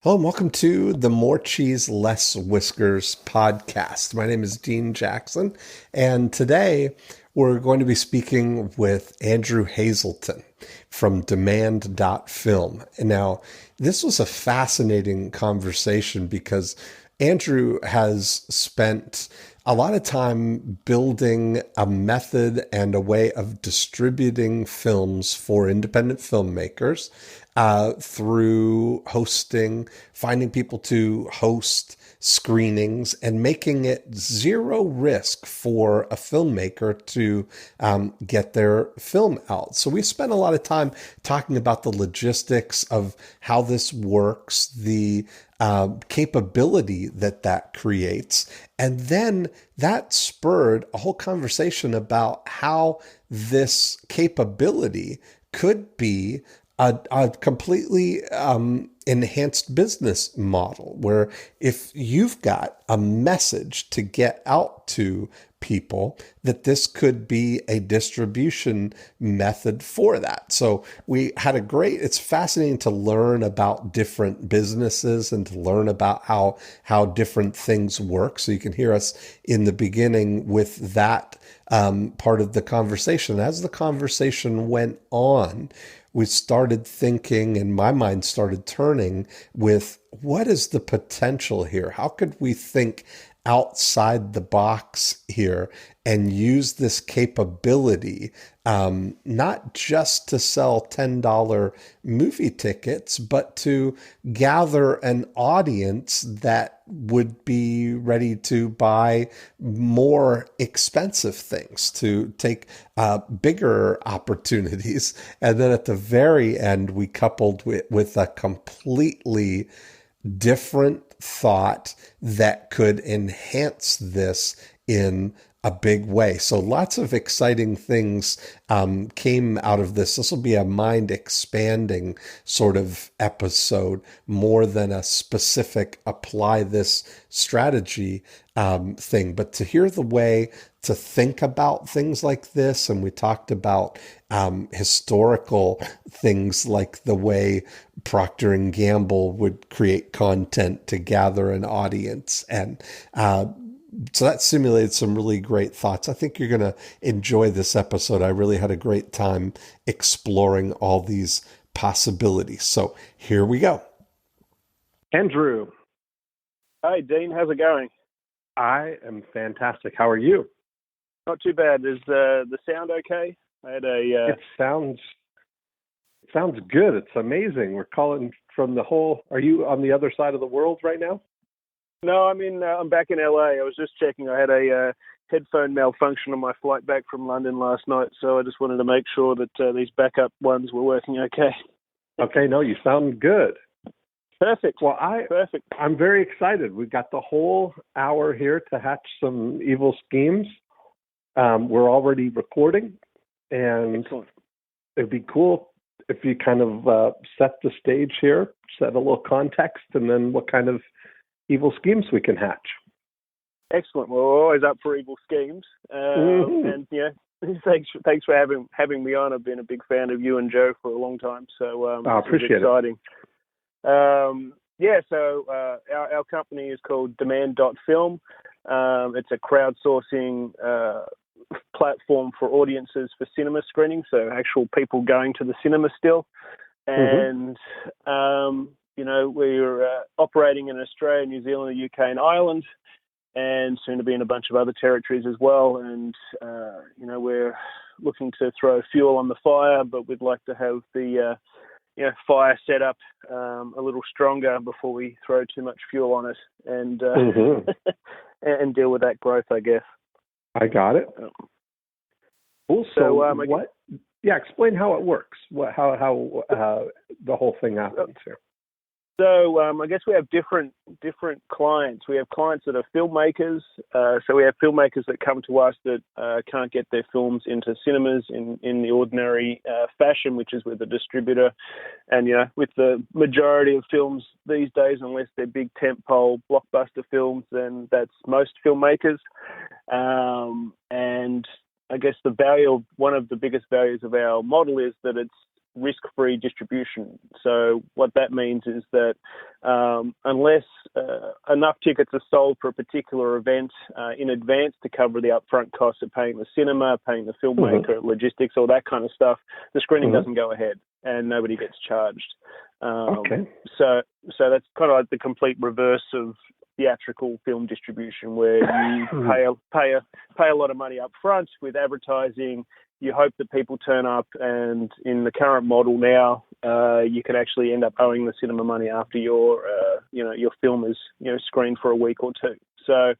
Hello and welcome to the More Cheese, Less Whiskers podcast. My name is Dean Jackson, and today we're going to be speaking with Andrew Hazelton from Demand.Film. And now, this was a fascinating conversation because Andrew has spent a lot of time building a method and a way of distributing films for independent filmmakers through hosting, finding people to host screenings, and making it zero risk for a filmmaker to get their film out. So we spent a lot of time talking about the logistics of how this works, the capability that creates. And then that spurred a whole conversation about how this capability could be a completely enhanced business model where if you've got a message to get out to people, that this could be a distribution method for that. So we had it's fascinating to learn about different businesses and to learn about how different things work. So you can hear us in the beginning with that part of the conversation. As the conversation went on, we started thinking, and my mind started turning with what is the potential here? How could we think outside the box here and use this capability, not just to sell $10 movie tickets, but to gather an audience that would be ready to buy more expensive things, to take bigger opportunities. And then at the very end, we coupled with a completely different thought that could enhance this in a big way. So lots of exciting things came out of this. This will be a mind expanding sort of episode more than a specific apply this strategy thing. But to hear the way to think about things like this, and we talked about historical things like the way Procter and Gamble would create content to gather an audience, and so that simulated some really great thoughts. I think you're going to enjoy this episode. I really had a great time exploring all these possibilities. So here we go. Andrew. Hi, Dean. How's it going? I am fantastic. How are you? Not too bad. Is the sound okay? I had a. It sounds good. It's amazing. We're calling from the whole. Are you on the other side of the world right now? No, I'm back in LA. I was just checking. I had a headphone malfunction on my flight back from London last night, so I just wanted to make sure that these backup ones were working okay. Okay, no, you sound good. Perfect. Well, Perfect. I'm very excited. We've got the whole hour here to hatch some evil schemes. We're already recording, and Excellent. it'd be cool if you kind of set the stage here, set a little context, and then what kind of evil schemes we can hatch. Excellent. Well, we're always up for evil schemes, and yeah, thanks for having me on. I've been a big fan of you and Joe for a long time, so I appreciate it. So our company is called Demand.Film. It's a crowdsourcing platform for audiences for cinema screening, so actual people going to the cinema still. And we're operating in Australia, New Zealand, the UK, and Ireland, and soon to be in a bunch of other territories as well. And we're looking to throw fuel on the fire, but we'd like to have the fire set up a little stronger before we throw too much fuel on it, and and deal with that growth, I guess. I got it. Cool. So what? Yeah, explain how it works. How the whole thing happens here. So I guess we have different clients. We have clients that are filmmakers. So we have filmmakers that come to us that can't get their films into cinemas in the ordinary fashion, which is with a distributor. And with the majority of films these days, unless they're big tentpole blockbuster films, then that's most filmmakers. And I guess one of the biggest values of our model is that it's risk-free distribution. So what that means is that unless enough tickets are sold for a particular event in advance to cover the upfront costs of paying the cinema, paying the filmmaker, logistics, all that kind of stuff, the screening doesn't go ahead and nobody gets charged. So that's kind of like the complete reverse of theatrical film distribution, where you pay a lot of money up front with advertising. You hope that people turn up, and in the current model now, you can actually end up owing the cinema money after your film is screened for a week or two. So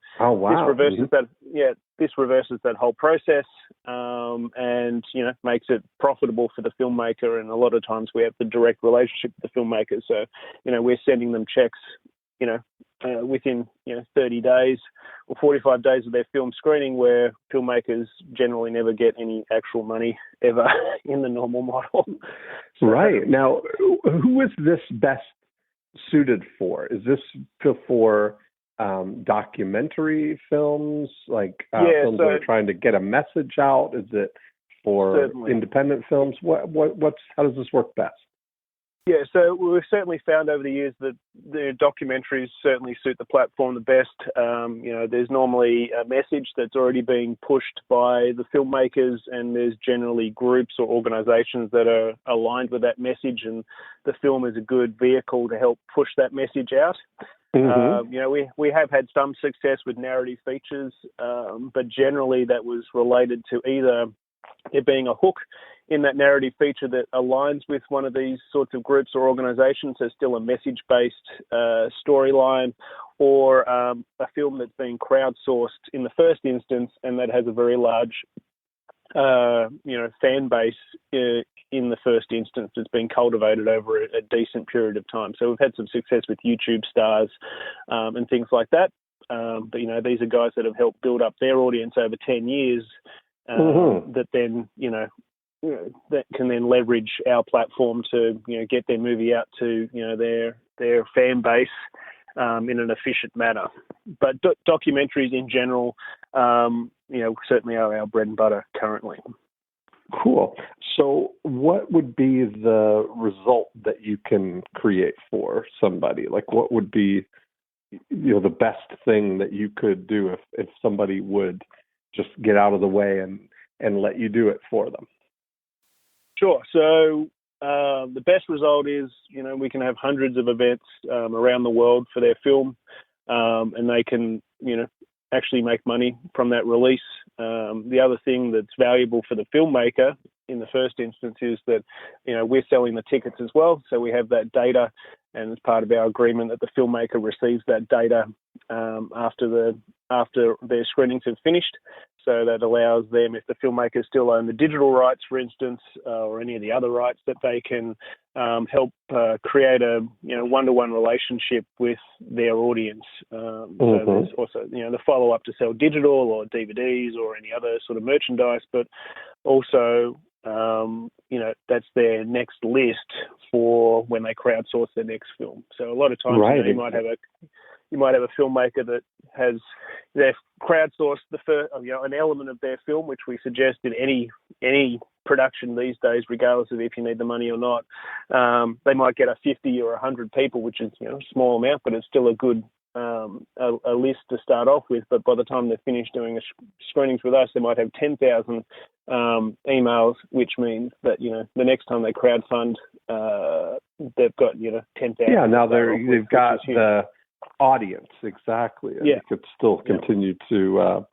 this reverses that whole process, and makes it profitable for the filmmaker. And a lot of times we have the direct relationship with the filmmaker, so we're sending them checks within 30 days or 45 days of their film screening, where filmmakers generally never get any actual money ever in the normal model. So, right. Now, who is this best suited for? Is this for documentary films, like films that are trying to get a message out? Is it for independent films? How does this work best? Yeah, so we've certainly found over the years that the documentaries certainly suit the platform the best. There's normally a message that's already being pushed by the filmmakers, and there's generally groups or organizations that are aligned with that message, and the film is a good vehicle to help push that message out. We have had some success with narrative features, but generally that was related to either there being a hook in that narrative feature that aligns with one of these sorts of groups or organizations, so still a message-based storyline, or a film that's being crowdsourced in the first instance, and that has a very large fan base in the first instance that's been cultivated over a decent period of time. So we've had some success with YouTube stars and things like that. But these are guys that have helped build up their audience over 10 years that then, that can then leverage our platform to, get their movie out to, their fan base in an efficient manner. But documentaries in general, certainly are our bread and butter currently. Cool. So what would be the result that you can create for somebody? Like, what would be, the best thing that you could do if somebody would just get out of the way and let you do it for them? Sure. So the best result is, we can have hundreds of events around the world for their film, and they can, actually make money from that release. The other thing that's valuable for the filmmaker in the first instance is that, we're selling the tickets as well. So we have that data, and as part of our agreement that the filmmaker receives that data after their screenings have finished. So that allows them, if the filmmakers still own the digital rights, for instance, or any of the other rights, that they can help create a one-to-one relationship with their audience. So there's also the follow-up to sell digital or DVDs or any other sort of merchandise, but also that's their next list for when they crowdsource their next film. So a lot of times you might have a filmmaker that has they've crowdsourced an element of their film, which we suggest in any production these days, regardless of if you need the money or not. They might get a 50 or 100 people, which is a small amount, but it's still a good a list to start off with. But by the time they're finished doing screenings with us, they might have 10,000 emails, which means that the next time they crowdfund, they've got 10,000. Yeah, now they've got the audience, exactly. And you could still continue to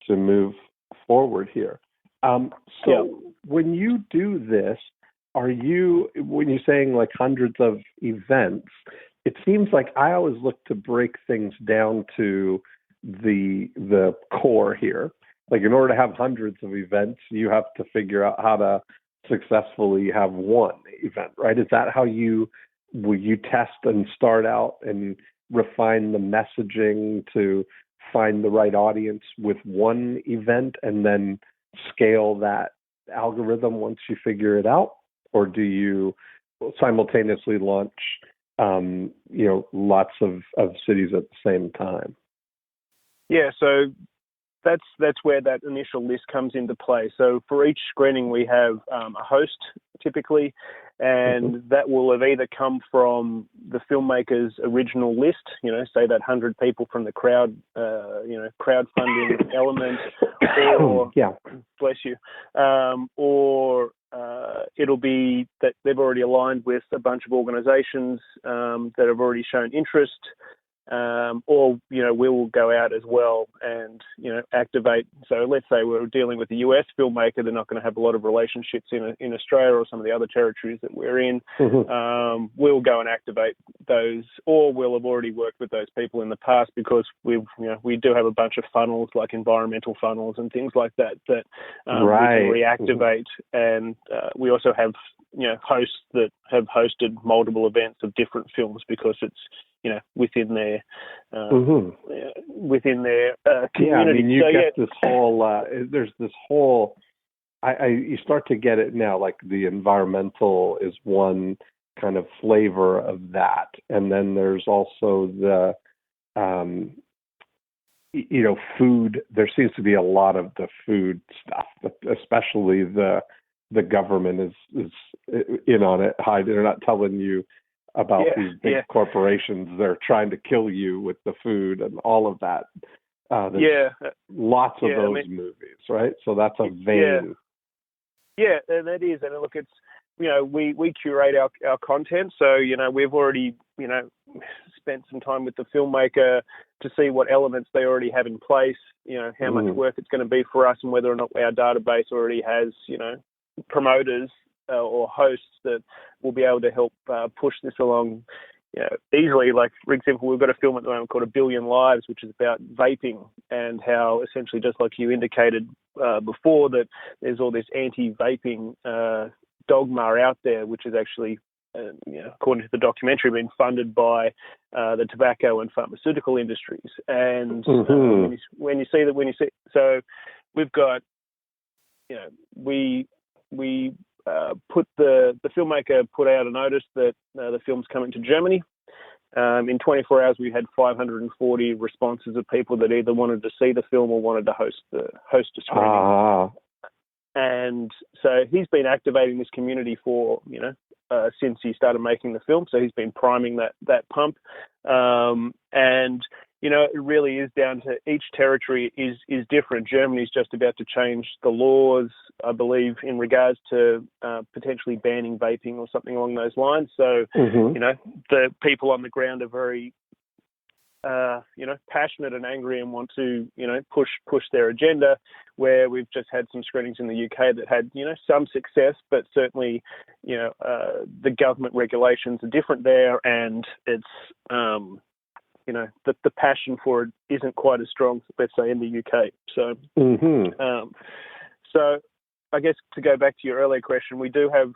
move forward here. When you do this, when you're saying like hundreds of events, it seems like I always look to break things down to the core here. Like, in order to have hundreds of events, you have to figure out how to successfully have one event, right? Is that how you test and start out and refine the messaging to find the right audience with one event and then scale that algorithm once you figure it out? Or do you simultaneously launch lots of cities at the same time? Yeah, so that's where that initial list comes into play. So for each screening, we have a host typically, and that will have either come from the filmmaker's original list, say that 100 people from the crowdfunding element, or bless you, or it'll be that they've already aligned with a bunch of organizations that have already shown interest. Or we will go out as well and activate. So let's say we're dealing with a US filmmaker; they're not going to have a lot of relationships in Australia or some of the other territories that we're in. We'll go and activate those, or we'll have already worked with those people in the past because we do have a bunch of funnels like environmental funnels and things like that we can reactivate, and we also have hosts that have hosted multiple events of different films because it's within their community. I mean, you get this whole there's this whole you start to get it now, like the environmental is one kind of flavor of that, and then there's also the food. There seems to be a lot of the food stuff, especially the government is in on it. They're not telling you about these big corporations. They're trying to kill you with the food and all of that. There's lots of those movies, right? So that's a vein. Yeah, and that is. And look, it's, we curate our content. So, we've already, spent some time with the filmmaker to see what elements they already have in place, how much work it's going to be for us and whether or not our database already has, promoters or hosts that will be able to help push this along easily. Like, for example, we've got a film at the moment called 1 Billion Lives, which is about vaping and how essentially, just like you indicated before, that there's all this anti-vaping dogma out there, which is actually, according to the documentary, been funded by the tobacco and pharmaceutical industries. And when you see, so we've got, we put the filmmaker put out a notice that the film's coming to Germany. In 24 hours, we had 540 responses of people that either wanted to see the film or wanted to host a screening. And so he's been activating this community for, since he started making the film. So he's been priming that pump. And, it really is down to each territory is different. Germany's just about to change the laws, I believe, in regards to potentially banning vaping or something along those lines. So, the people on the ground are very, passionate and angry and want to, push their agenda, where we've just had some screenings in the UK that had, some success, but certainly, the government regulations are different there, and it's, the passion for it isn't quite as strong, let's say, in the UK. So, so I guess to go back to your earlier question, we do have,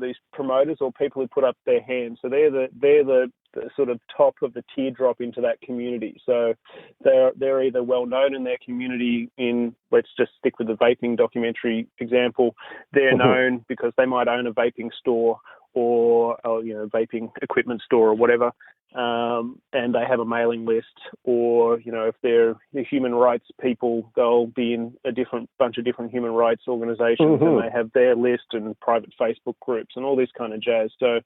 these promoters or people who put up their hands. So they're the sort of top of the teardrop into that community. So they're either well known in their community in, let's just stick with the vaping documentary example. They're known because they might own a vaping store or vaping equipment store or whatever. And they have a mailing list, or, if they're the human rights people, they'll be in a bunch of different human rights organizations, and they have their list and private Facebook groups and all this kind of jazz. So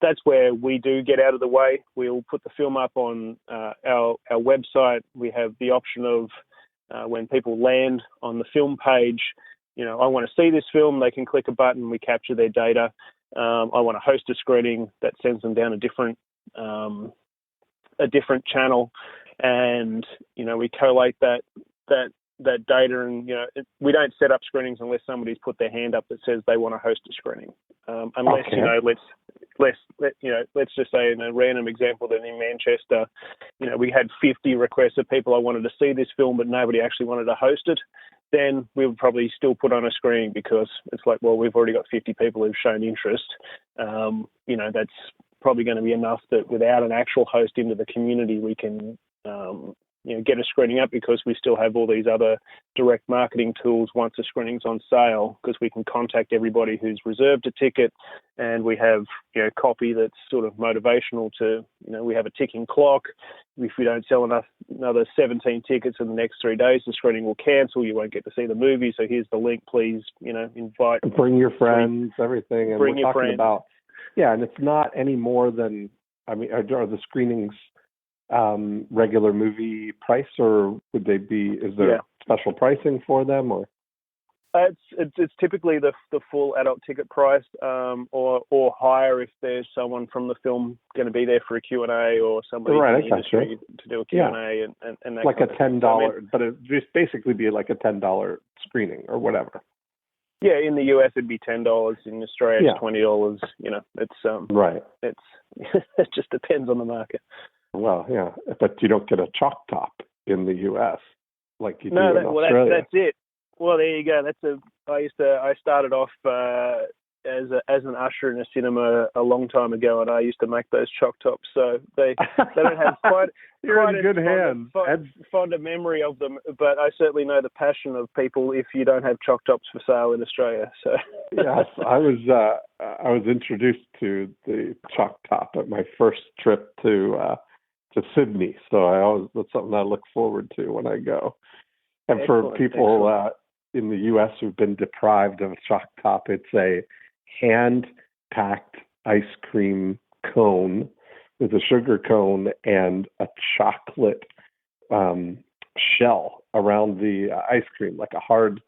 that's where we do get out of the way. We'll put the film up on our website. We have the option of when people land on the film page, I want to see this film, they can click a button, we capture their data. I want to host a screening, that sends them down a different channel, and we collate that data, and we don't set up screenings unless somebody's put their hand up that says they want to host a screening. Unless let's just say, in a random example, that in Manchester, we had 50 requests of people I wanted to see this film, but nobody actually wanted to host it. Then we would probably still put on a screening, because it's like, well, we've already got 50 people who've shown interest. That's probably going to be enough that without an actual host into the community, we can get a screening up, because we still have all these other direct marketing tools once a screening's on sale, because we can contact everybody who's reserved a ticket, and we have copy that's sort of motivational to, we have a ticking clock. If we don't sell another 17 tickets in the next 3 days, the screening will cancel. You won't get to see the movie. So here's the link. Please, invite. Bring your friends, everything. And bring we're your talking friends. about, and it's not any more than, are the screenings regular movie price, or would they be, is there special pricing for them, or? It's typically the full adult ticket price, or higher if there's someone from the film going to be there for a Q&A, or somebody from the industry to do a Q&A, and that like kind a of $10, thing. but it just basically be like a $10 screening or whatever. Yeah, in the US it'd be $10. In Australia it's $20. It's right. It's it just depends on the market. Well, yeah, but you don't get a chalk top in the US like you do in Australia. That's it. Well, there you go. I started off as an usher in a cinema a long time ago, and I used to make those chalk tops. So they don't have quite You're in good hands. Fond a memory of them, but I certainly know the passion of people if you don't have chalk tops for sale in Australia. So yes, I was introduced to the chalk top at my first trip to Sydney. So that's something I look forward to when I go. And for people in the U.S. who've been deprived of a chalk top, it's a hand-packed ice cream cone with a sugar cone and a chocolate shell around the ice cream, like a hard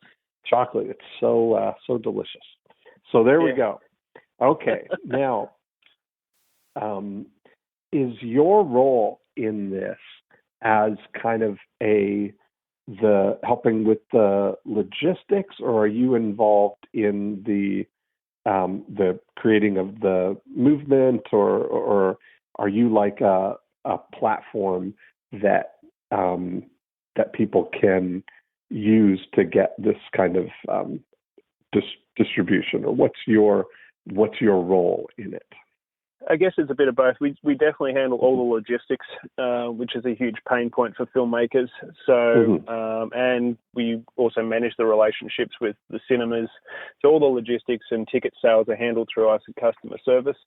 chocolate. It's so delicious. So there we go. Okay, now, is your role in this as kind of the helping with the logistics, or are you involved in the creating of the movement, or are you like a platform that people can use to get this kind of distribution, or what's your role in it? I guess it's a bit of both. We definitely handle all the logistics, which is a huge pain point for filmmakers. So, and we also manage the relationships with the cinemas. So all the logistics and ticket sales are handled through us at customer service.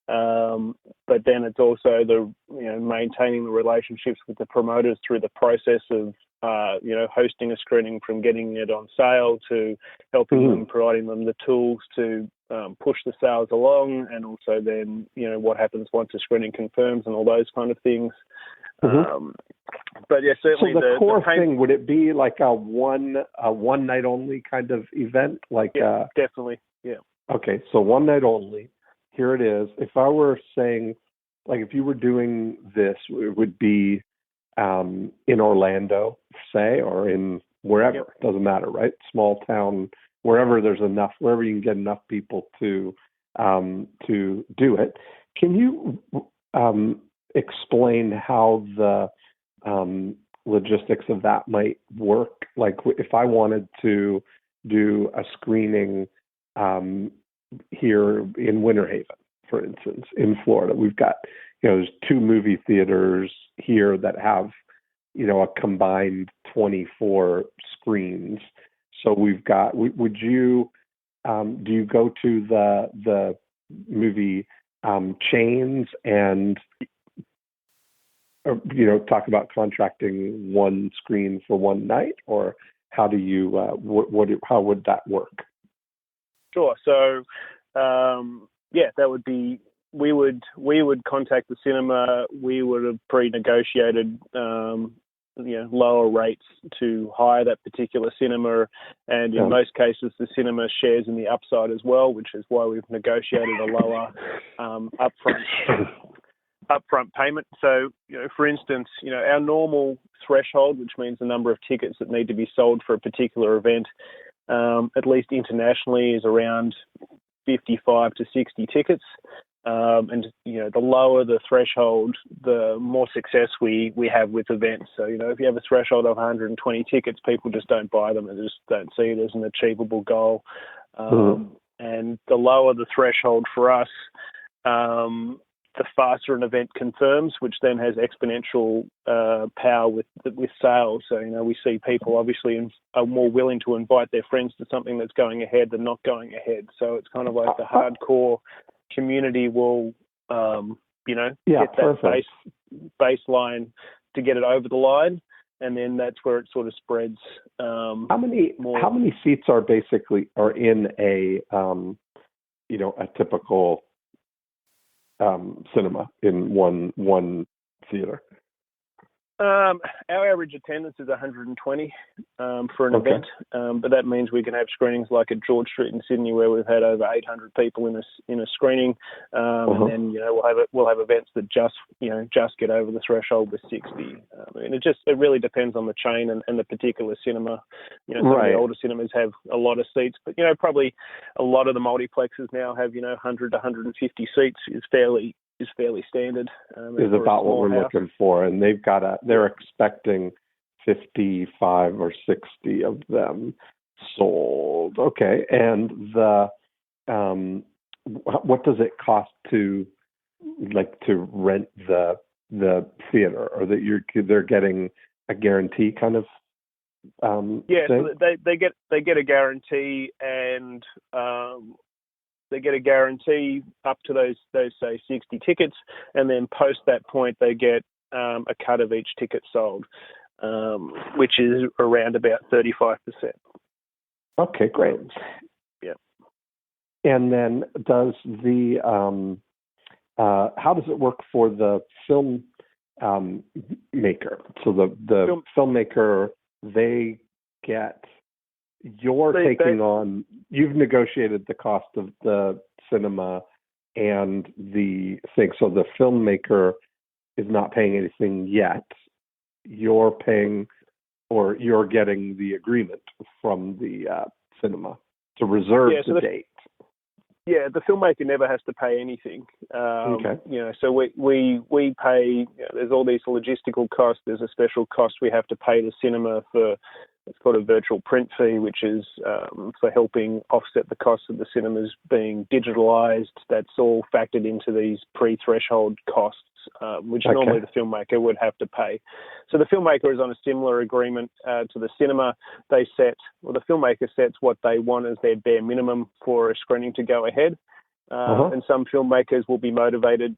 But then it's also the maintaining the relationships with the promoters through the process of hosting a screening, from getting it on sale to helping them, providing them the tools to push the sales along, and also then what happens once a screening confirms and all those kind of things. But yeah, certainly. So the core thing, would it be like a one night only kind of event? Definitely, yeah. Okay, so one night only. Here it is. If I were saying, like, if you were doing this, it would be in Orlando, say, or in wherever. It doesn't matter, right? Small town, wherever there's enough, wherever you can get enough people to do it. Can you explain how the logistics of that might work? Like, if I wanted to do a screening here in Winter Haven, for instance, in Florida, we've got, there's 2 movie theaters here that have, a combined 24 screens. So we've got, would you, do you go to the movie chains and, talk about contracting one screen for one night, or how do you, how would that work? Sure. So, that would be, we would contact the cinema. We would have pre-negotiated, lower rates to hire that particular cinema, and in most cases, the cinema shares in the upside as well, which is why we've negotiated a lower upfront payment. So, for instance, our normal threshold, which means the number of tickets that need to be sold for a particular event, at least internationally, is around 55 to 60 tickets. And the lower the threshold, the more success we have with events. So, if you have a threshold of 120 tickets, people just don't buy them and just don't see it as an achievable goal. And the lower the threshold for us, faster an event confirms, which then has exponential power with sales. So, we see people obviously are more willing to invite their friends to something that's going ahead than not going ahead. So it's kind of like the hardcore community will, get that baseline to get it over the line, and then that's where it sort of spreads. How many seats are in a a typical cinema in one theater? Our average attendance is 120 for an event, but that means we can have screenings like at George Street in Sydney, where we've had over 800 people in a screening, and then we'll have events that just get over the threshold with 60. And it really depends on the chain and the particular cinema. Some of the older cinemas have a lot of seats, but probably a lot of the multiplexes now have 100 to 150 seats is fairly standard. Is about what we're looking for, and they're expecting 55 or 60 of them sold. Okay, and what does it cost to rent the theater, or that they're getting a guarantee kind of? So they get a guarantee, and they get a guarantee up to those say 60 tickets, and then post that point they get a cut of each ticket sold, which is around about 35%. Okay, great. Yeah. And then does the how does it work for the film maker? So the filmmaker, they get. You've negotiated the cost of the cinema and the thing. So the filmmaker is not paying anything yet. You're paying, or you're getting the agreement from the cinema to reserve the date. Yeah, the filmmaker never has to pay anything. So we pay. There's all these logistical costs. There's a special cost we have to pay the cinema for. It's called a virtual print fee, which is for helping offset the cost of the cinemas being digitalized. That's all factored into these pre-threshold costs, which normally the filmmaker would have to pay. So the filmmaker is on a similar agreement to the cinema. The filmmaker sets what they want as their bare minimum for a screening to go ahead. And some filmmakers will be motivated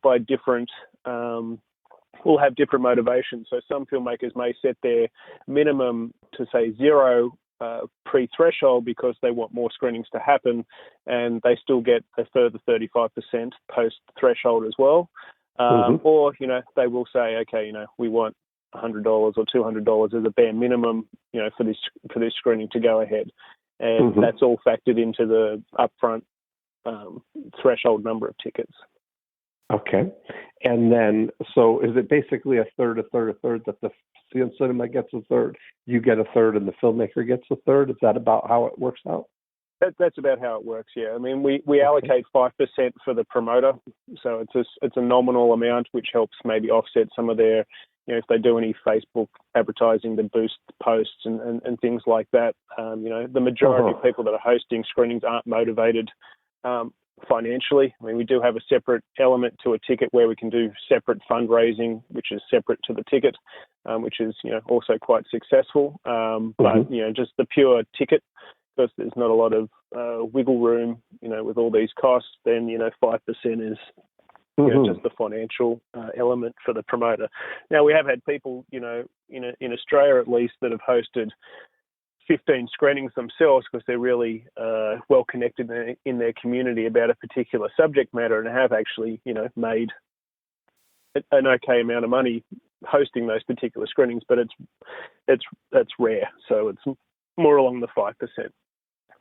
by different will have different motivations. So some filmmakers may set their minimum to say 0 pre-threshold because they want more screenings to happen, and they still get a further 35% post-threshold as well. Or, they will say, okay, we want $100 or $200 as a bare minimum, for this screening to go ahead. And that's all factored into the upfront threshold number of tickets. Okay. And then, so is it basically a third, that the cinema gets a third, you get a third, and the filmmaker gets a third? Is that about how it works out? That's about how it works, yeah. I mean, we allocate 5% for the promoter, so it's a nominal amount, which helps maybe offset some of their, if they do any Facebook advertising to boost posts and things like that. The majority of people that are hosting screenings aren't motivated financially. I mean, we do have a separate element to a ticket where we can do separate fundraising, which is separate to the ticket, which is, also quite successful. But, just the pure ticket, because there's not a lot of wiggle room, with all these costs, then, 5% is just the financial element for the promoter. Now, we have had people, in Australia at least, that have hosted 15 screenings themselves because they're really well connected in their community about a particular subject matter, and have actually, made an okay amount of money hosting those particular screenings. But that's rare, so it's more along the 5%,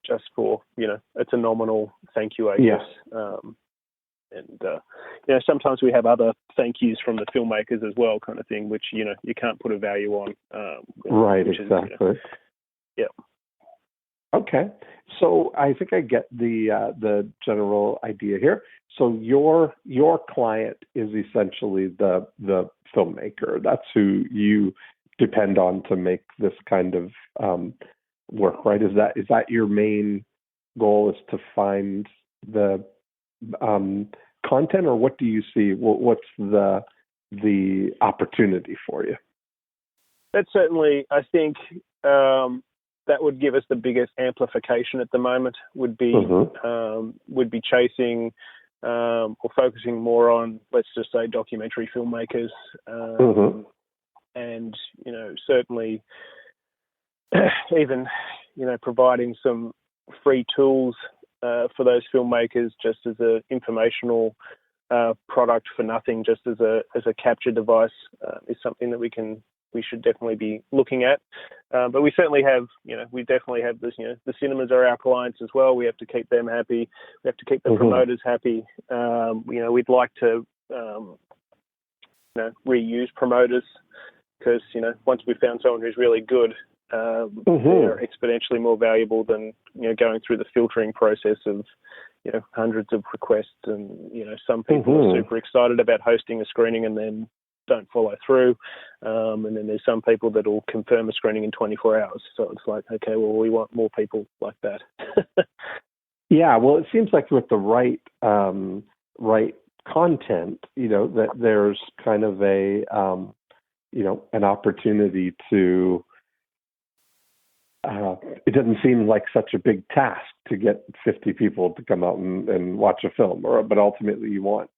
just for it's a nominal thank you, I guess. And sometimes we have other thank yous from the filmmakers as well, kind of thing, which you can't put a value on. Right, exactly. Yeah. Okay, so I think I get the general idea here. So your client is essentially the filmmaker. That's who you depend on to make this kind of work, right? Is that your main goal, is to find the content, or what do you see? What's the opportunity for you? That's certainly, I think, that would give us the biggest amplification at the moment. Would be chasing or focusing more on, let's just say, documentary filmmakers, and certainly even providing some free tools for those filmmakers, just as an informational product for nothing, just as a capture device, is something that we should definitely be looking at. But we certainly have, we definitely have this, the cinemas are our clients as well. We have to keep them happy. We have to keep the promoters happy. We'd like to, reuse promoters because, once we've found someone who's really good, they're exponentially more valuable than, going through the filtering process of, hundreds of requests. And, some people are super excited about hosting a screening and then don't follow through. And then there's some people that will confirm a screening in 24 hours. So it's like, okay, well, we want more people like that. Yeah, well, it seems like with the right content, that there's kind of a, an opportunity to, it doesn't seem like such a big task to get 50 people to come out and watch a film, but ultimately you want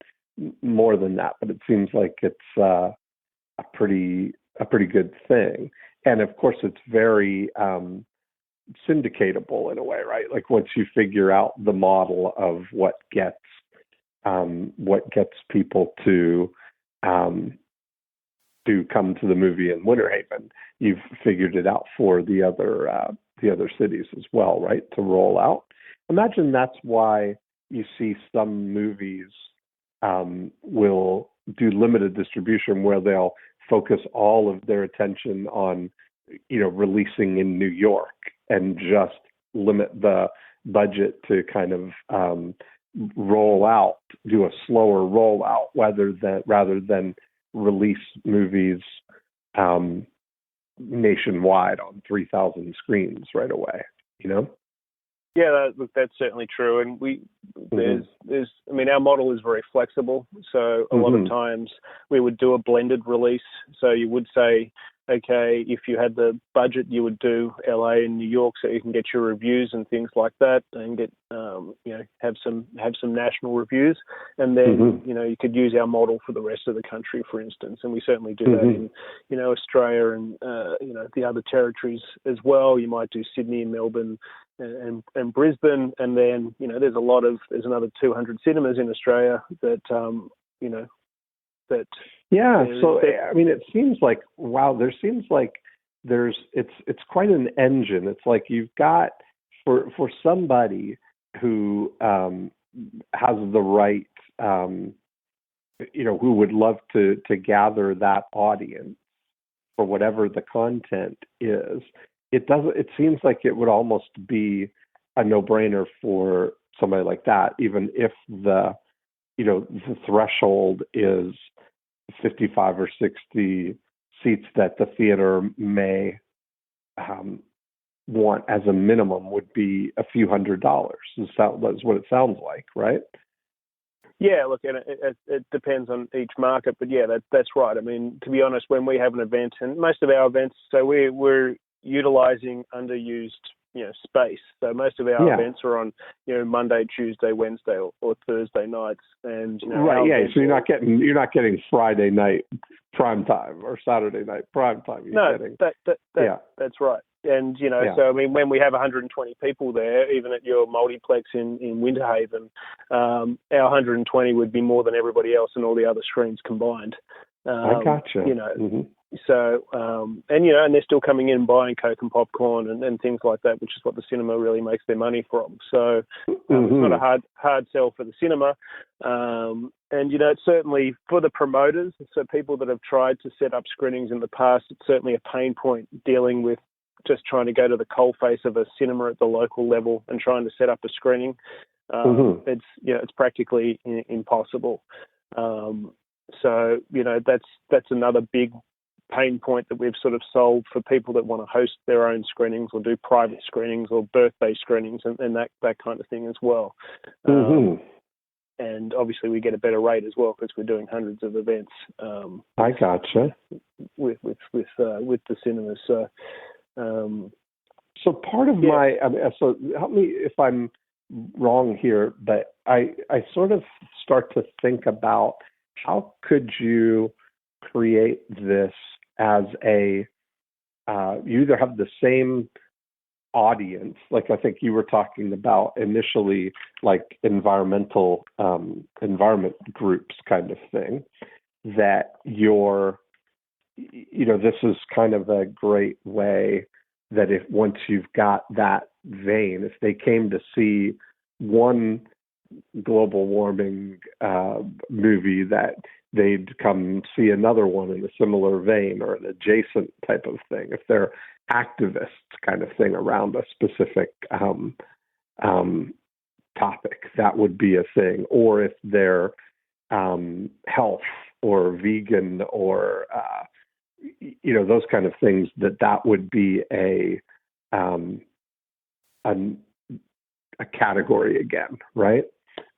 more than that. But it seems like it's a pretty good thing, and of course it's very syndicatable in a way, right? Like once you figure out the model of what gets people to come to the movie in Winter Haven, you've figured it out for the other cities as well, right? To roll out. Imagine that's why you see some movies will do limited distribution where they'll focus all of their attention on, releasing in New York and just limit the budget to kind of do a slower rollout rather than release movies nationwide on 3,000 screens right away, Yeah, that's certainly true. And our model is very flexible. So a lot of times we would do a blended release. So you would say, okay, if you had the budget, you would do LA and New York so you can get your reviews and things like that and get, have some national reviews. And then, you could use our model for the rest of the country, for instance. And we certainly do that in, Australia and, the other territories as well. You might do Sydney and Melbourne and Brisbane. And then, there's another 200 cinemas in Australia that, Yeah. So, it seems like, it's quite an engine. It's like you've got for somebody who has the right, who would love to gather that audience for whatever the content is. It seems like it would almost be a no-brainer for somebody like that, even if the threshold is 55 or 60 seats that the theater may want as a minimum would be a few $100s. That's what it sounds like, right? Yeah, look, and it depends on each market, but yeah, that's right. I mean, to be honest, when we have an event, and most of our events, so we're utilizing underused space. So most of our events are on Monday, Tuesday, Wednesday, or Thursday nights, and right. Yeah, so you're not getting Friday night prime time or Saturday night prime time. That's right. And so I mean, when we have 120 people there, even at your multiplex in Winter Haven, our 120 would be more than everybody else and all the other screens combined. I gotcha. So, and they're still coming in and buying Coke and popcorn and things like that, which is what the cinema really makes their money from. So it's not a hard sell for the cinema. And, it's certainly for the promoters, so people that have tried to set up screenings in the past, it's certainly a pain point dealing with just trying to go to the coalface of a cinema at the local level and trying to set up a screening. It's practically impossible. So, that's another big pain point that we've sort of solved for people that want to host their own screenings or do private screenings or birthday screenings and that kind of thing as well. and obviously we get a better rate as well because we're doing hundreds of events. I gotcha. With the cinemas. So part of my, so help me if I'm wrong here, but I sort of start to think about how could you create this as you either have the same audience, like I think you were talking about initially, like environment groups kind of thing, that this is kind of a great way that if once you've got that vein, if they came to see one global warming movie, that they'd come see another one in a similar vein or an adjacent type of thing. If they're activists kind of thing around a specific topic, that would be a thing. Or if they're health or vegan or those kind of things, that would be a category again, right?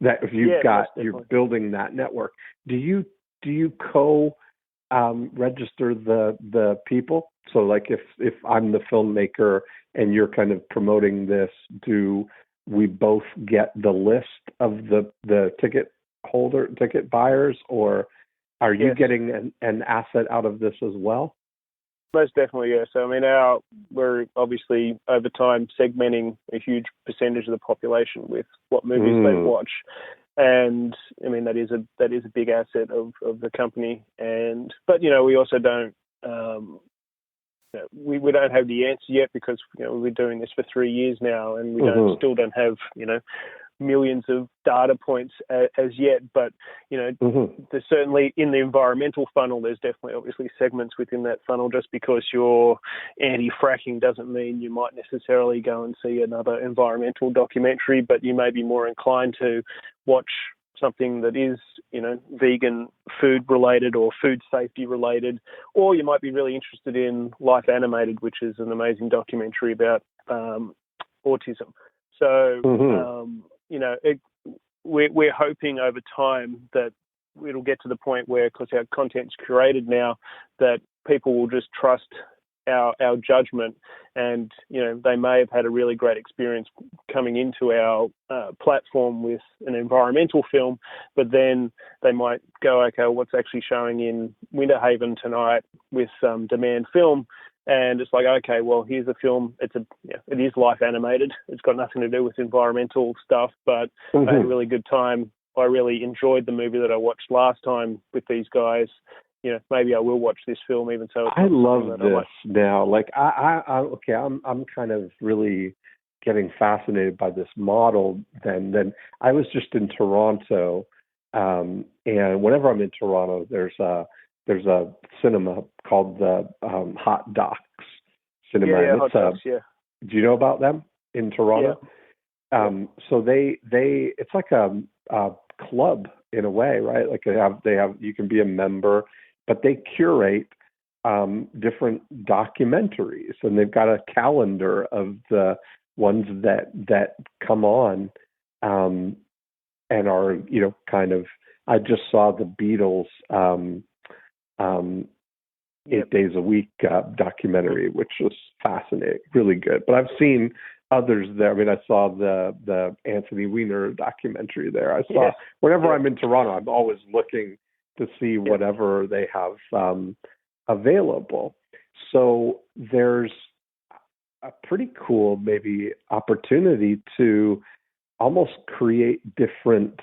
That if you've you're building that network, do you register the people? So like if I'm the filmmaker and you're kind of promoting this, do we both get the list of the ticket buyers, or are you getting an asset out of this as well? Most definitely, yeah. So, I mean, we're obviously over time segmenting a huge percentage of the population with what movies they watch, and I mean that is a big asset of the company. But we also don't we don't have the answer yet because we've been doing this for 3 years now, and we still don't have millions of data points as yet, but there's certainly in the environmental funnel, there's definitely obviously segments within that funnel. Just because you're anti-fracking doesn't mean you might necessarily go and see another environmental documentary, but you may be more inclined to watch something that is vegan food related or food safety related, or you might be really interested in Life Animated, which is an amazing documentary about autism. So we're hoping over time that it'll get to the point where, because our content's curated now, that people will just trust our judgment, and they may have had a really great experience coming into our platform with an environmental film, but then they might go, okay, what's actually showing in Winterhaven tonight with Demand.Film? And it's like, okay, well, here's a film. It is Life Animated. It's got nothing to do with environmental stuff, but I had a really good time. I really enjoyed the movie that I watched last time with these guys. Maybe I will watch this film, even so. I love this now. Like I'm kind of really getting fascinated by this model. Then I was just in Toronto, and whenever I'm in Toronto, there's a cinema called the Hot Docs Cinema. Yeah, Hot Docs, do you know about them in Toronto? Yeah. So they it's like a club in a way, right? Like they have you can be a member, but they curate different documentaries, and they've got a calendar of the ones that come on and are kind of. I just saw the Beatles 8 days a week documentary, which was fascinating, really good. But I've seen others there. I mean, I saw the Anthony Weiner documentary there. I saw whenever I'm in Toronto, I'm always looking to see whatever they have available. So there's a pretty cool maybe opportunity to almost create different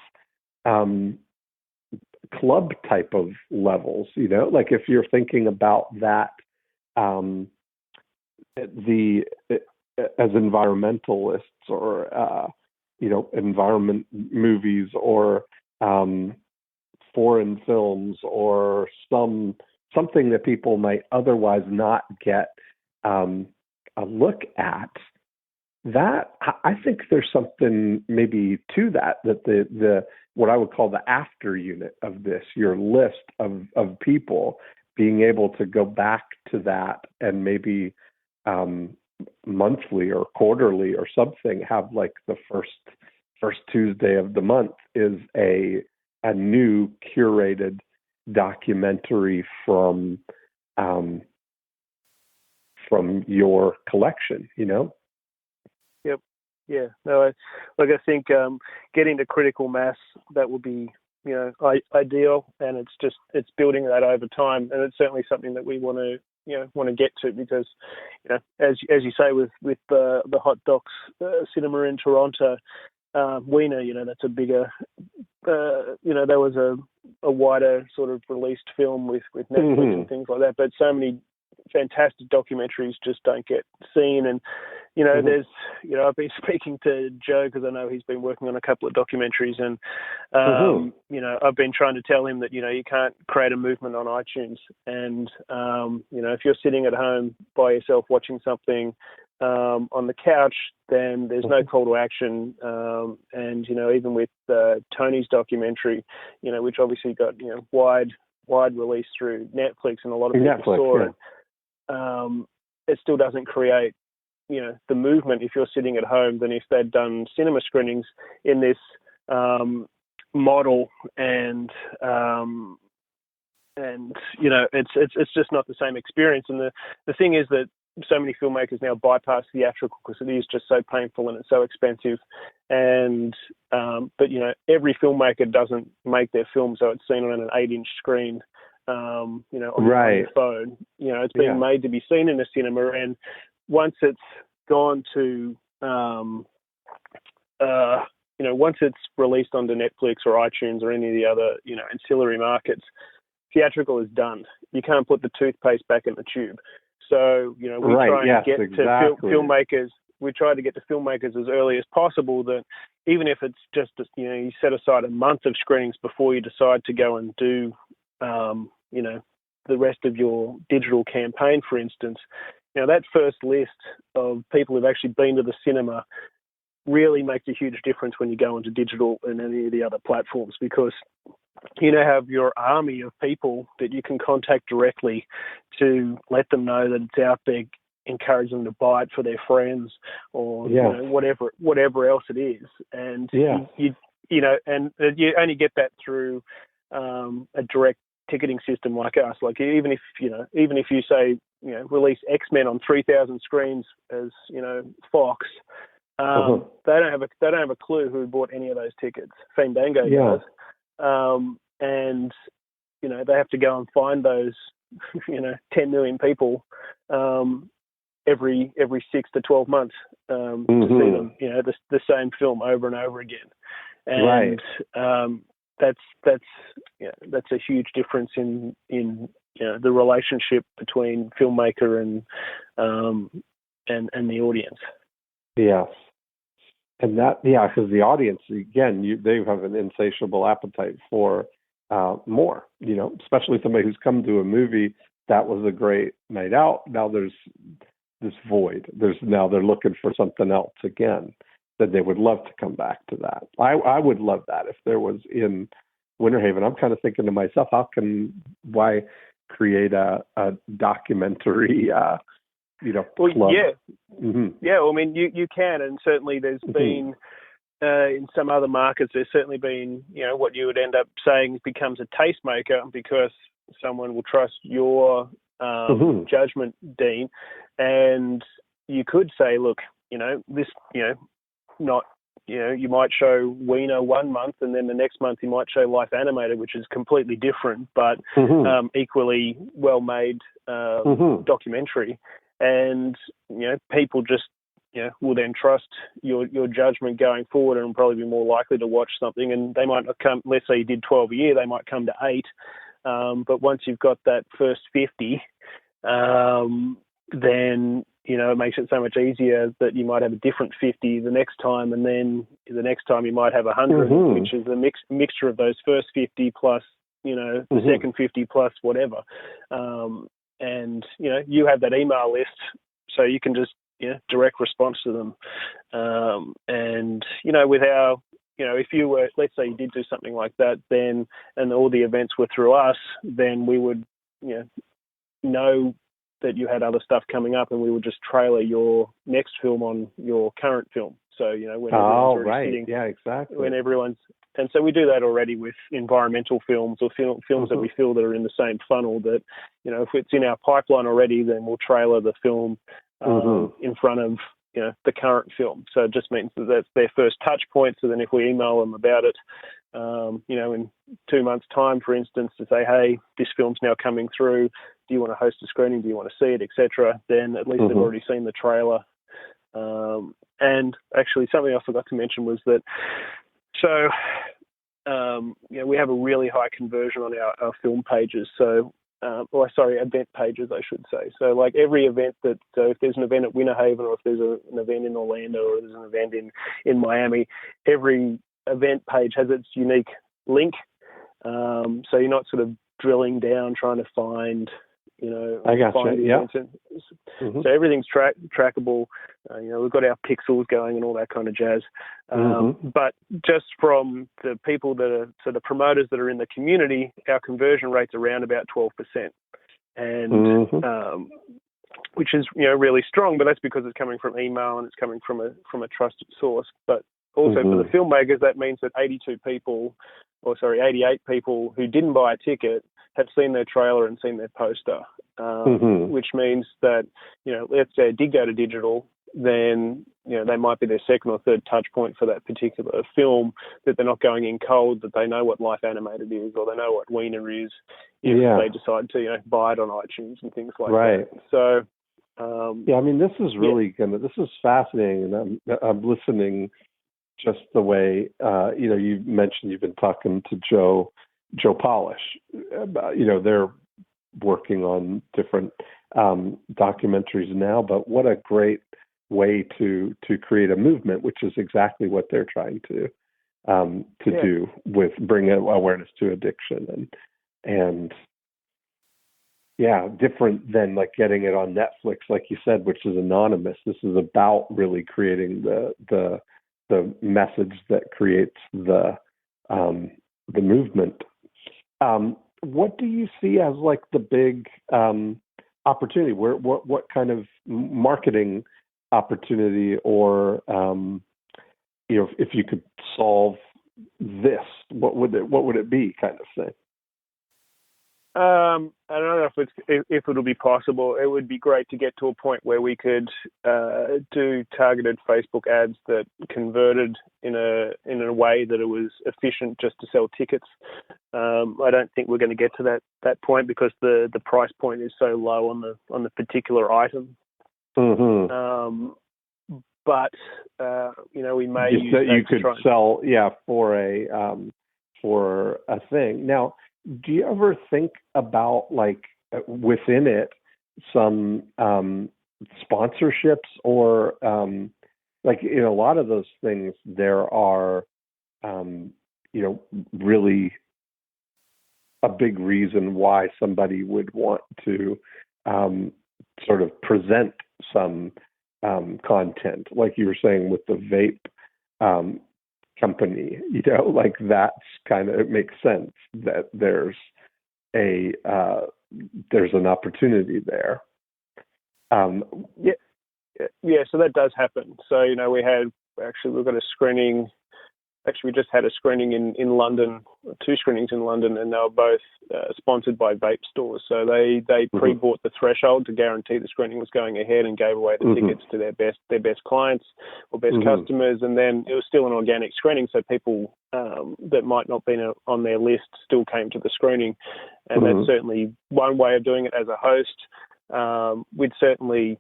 club type of levels, like if you're thinking about that as environmentalists or environment movies or foreign films or something that people might otherwise not get a look at, that I think there's something maybe to that the what I would call the after unit of this, your list of people being able to go back to that and maybe monthly or quarterly or something have like the first first Tuesday of the month is a new curated documentary from your collection, you know? Yep. Yeah. No, I think getting to critical mass, that would be, ideal, and it's building that over time, and it's certainly something that we want to get to, because, as you say, with the Hot Docs cinema in Toronto, Wiener, that's a bigger, there was a wider sort of released film with Netflix and things like that, but so many fantastic documentaries just don't get seen. And there's I've been speaking to Joe, because I know he's been working on a couple of documentaries, and I've been trying to tell him that you can't create a movement on iTunes, and if you're sitting at home by yourself watching something on the couch, then there's no call to action. And even with Tony's documentary, which obviously got wide release through Netflix, and a lot of people saw it. It still doesn't create, the movement if you're sitting at home than if they'd done cinema screenings in this model, and it's just not the same experience. And the thing is that so many filmmakers now bypass theatrical because it is just so painful and it's so expensive. And but every filmmaker doesn't make their film so it's seen on an 8-inch screen. On your phone. It's being made to be seen in a cinema, and once it's gone to, once it's released onto Netflix or iTunes or any of the other, ancillary markets, theatrical is done. You can't put the toothpaste back in the tube. So, we try and get to filmmakers. We try to get to filmmakers as early as possible, that even if it's just, you set aside a month of screenings before you decide to go and do the rest of your digital campaign, for instance, that first list of people who've actually been to the cinema really makes a huge difference when you go into digital and any of the other platforms, because you now have your army of people that you can contact directly to let them know that it's out there, encourage them to buy it for their friends, or whatever else it is. And and you only get that through a direct ticketing system like us. Like even if you say release X-Men on 3,000 screens as Fox, they don't have a clue who bought any of those tickets. Fandango does, and they have to go and find those 10 million people every 6 to 12 months to see them the same film over and over again. And that's a huge difference in the relationship between filmmaker and the audience. Yes, and because the audience, again, they have an insatiable appetite for more. Especially somebody who's come to a movie that was a great night out. Now there's this void. They're looking for something else again. That they would love to come back to that. I would love that if there was in Winter Haven. I'm kind of thinking to myself, why create a documentary, club? Yeah. Well, I mean, you can, and certainly there's been in some other markets. There's certainly been, what you would end up saying becomes a tastemaker, because someone will trust your judgment, Dean, and you could say, look, this, not. You might show Wiener one month, and then the next month you might show Life Animated, which is completely different, but equally well-made documentary. And people just will then trust your judgment going forward, and probably be more likely to watch something. And they might not come. Let's say you did 12 a year, they might come to 8. But once you've got that first 50, then it makes it so much easier that you might have a different 50 the next time, and then the next time you might have 100, which is a mixture of those first 50 plus, the second 50 plus whatever. And, you have that email list, so you can just, direct response to them. And, with our, if you were, let's say you did do something like that, then, and all the events were through us, then we would, know that you had other stuff coming up, and we would just trailer your next film on your current film. So, when everyone's already right. sitting, Yeah, exactly. And so we do that already with environmental films or films that we feel that are in the same funnel that, if it's in our pipeline already, then we'll trailer the film in front of, the current film. So it just means that that's their first touch point. So then if we email them about it, in 2 months' time, for instance, to say, hey, this film's now coming through. Do you want to host a screening? Do you want to see it, etc.? Then at least they've already seen the trailer. And actually, something I forgot to mention was that, we have a really high conversion on our film pages. So, event pages, I should say. So, like every event so if there's an event at Winter Haven, or if there's an event in Orlando, or there's an event in Miami, every event page has its unique link. So you're not sort of drilling down trying to find, I got you. Yeah. So everything's trackable. We've got our pixels going and all that kind of jazz. But just from the people the promoters that are in the community, our conversion rate's around about 12%. And, which is, really strong, but that's because it's coming from email and it's coming from a trusted source. But also for the filmmakers, that means that 88 people who didn't buy a ticket have seen their trailer and seen their poster, which means that, let's say it did go to digital, then, they might be their second or third touch point for that particular film, that they're not going in cold, that they know what Life Animated is, or they know what Wiener is, if they decide to, buy it on iTunes and things like that. So, this is really this is fascinating, and I'm listening just the way, you mentioned you've been talking to Joe Polish. They're working on different documentaries now, but what a great way to create a movement, which is exactly what they're trying to do with bring awareness to addiction and different than like getting it on Netflix, like you said, which is anonymous. This is about really creating the message that creates the movement. What do you see as like the big opportunity? What kind of marketing opportunity, or if you could solve this, what would it be, kind of thing? I don't know if it'll be possible. It would be great to get to a point where we could do targeted Facebook ads that converted in a way that it was efficient just to sell tickets. I don't think we're going to get to that point because the price point is so low on the particular item. But we may use that you could sell for a thing. Now, do you ever think about, like, within it some sponsorships, or like in a lot of those things there are really a big reason why somebody would want to sort of present some content, like you were saying with the vape company, like that's kind of, it makes sense that there's an opportunity there. So that does happen. So we've got a screening. Actually, we just had a screening in London, 2 screenings in London, and they were both sponsored by vape stores. So they pre-bought the threshold to guarantee the screening was going ahead, and gave away the tickets to their best clients or best customers. And then it was still an organic screening, so people that might not be on their list still came to the screening. And that's certainly one way of doing it as a host. We'd certainly,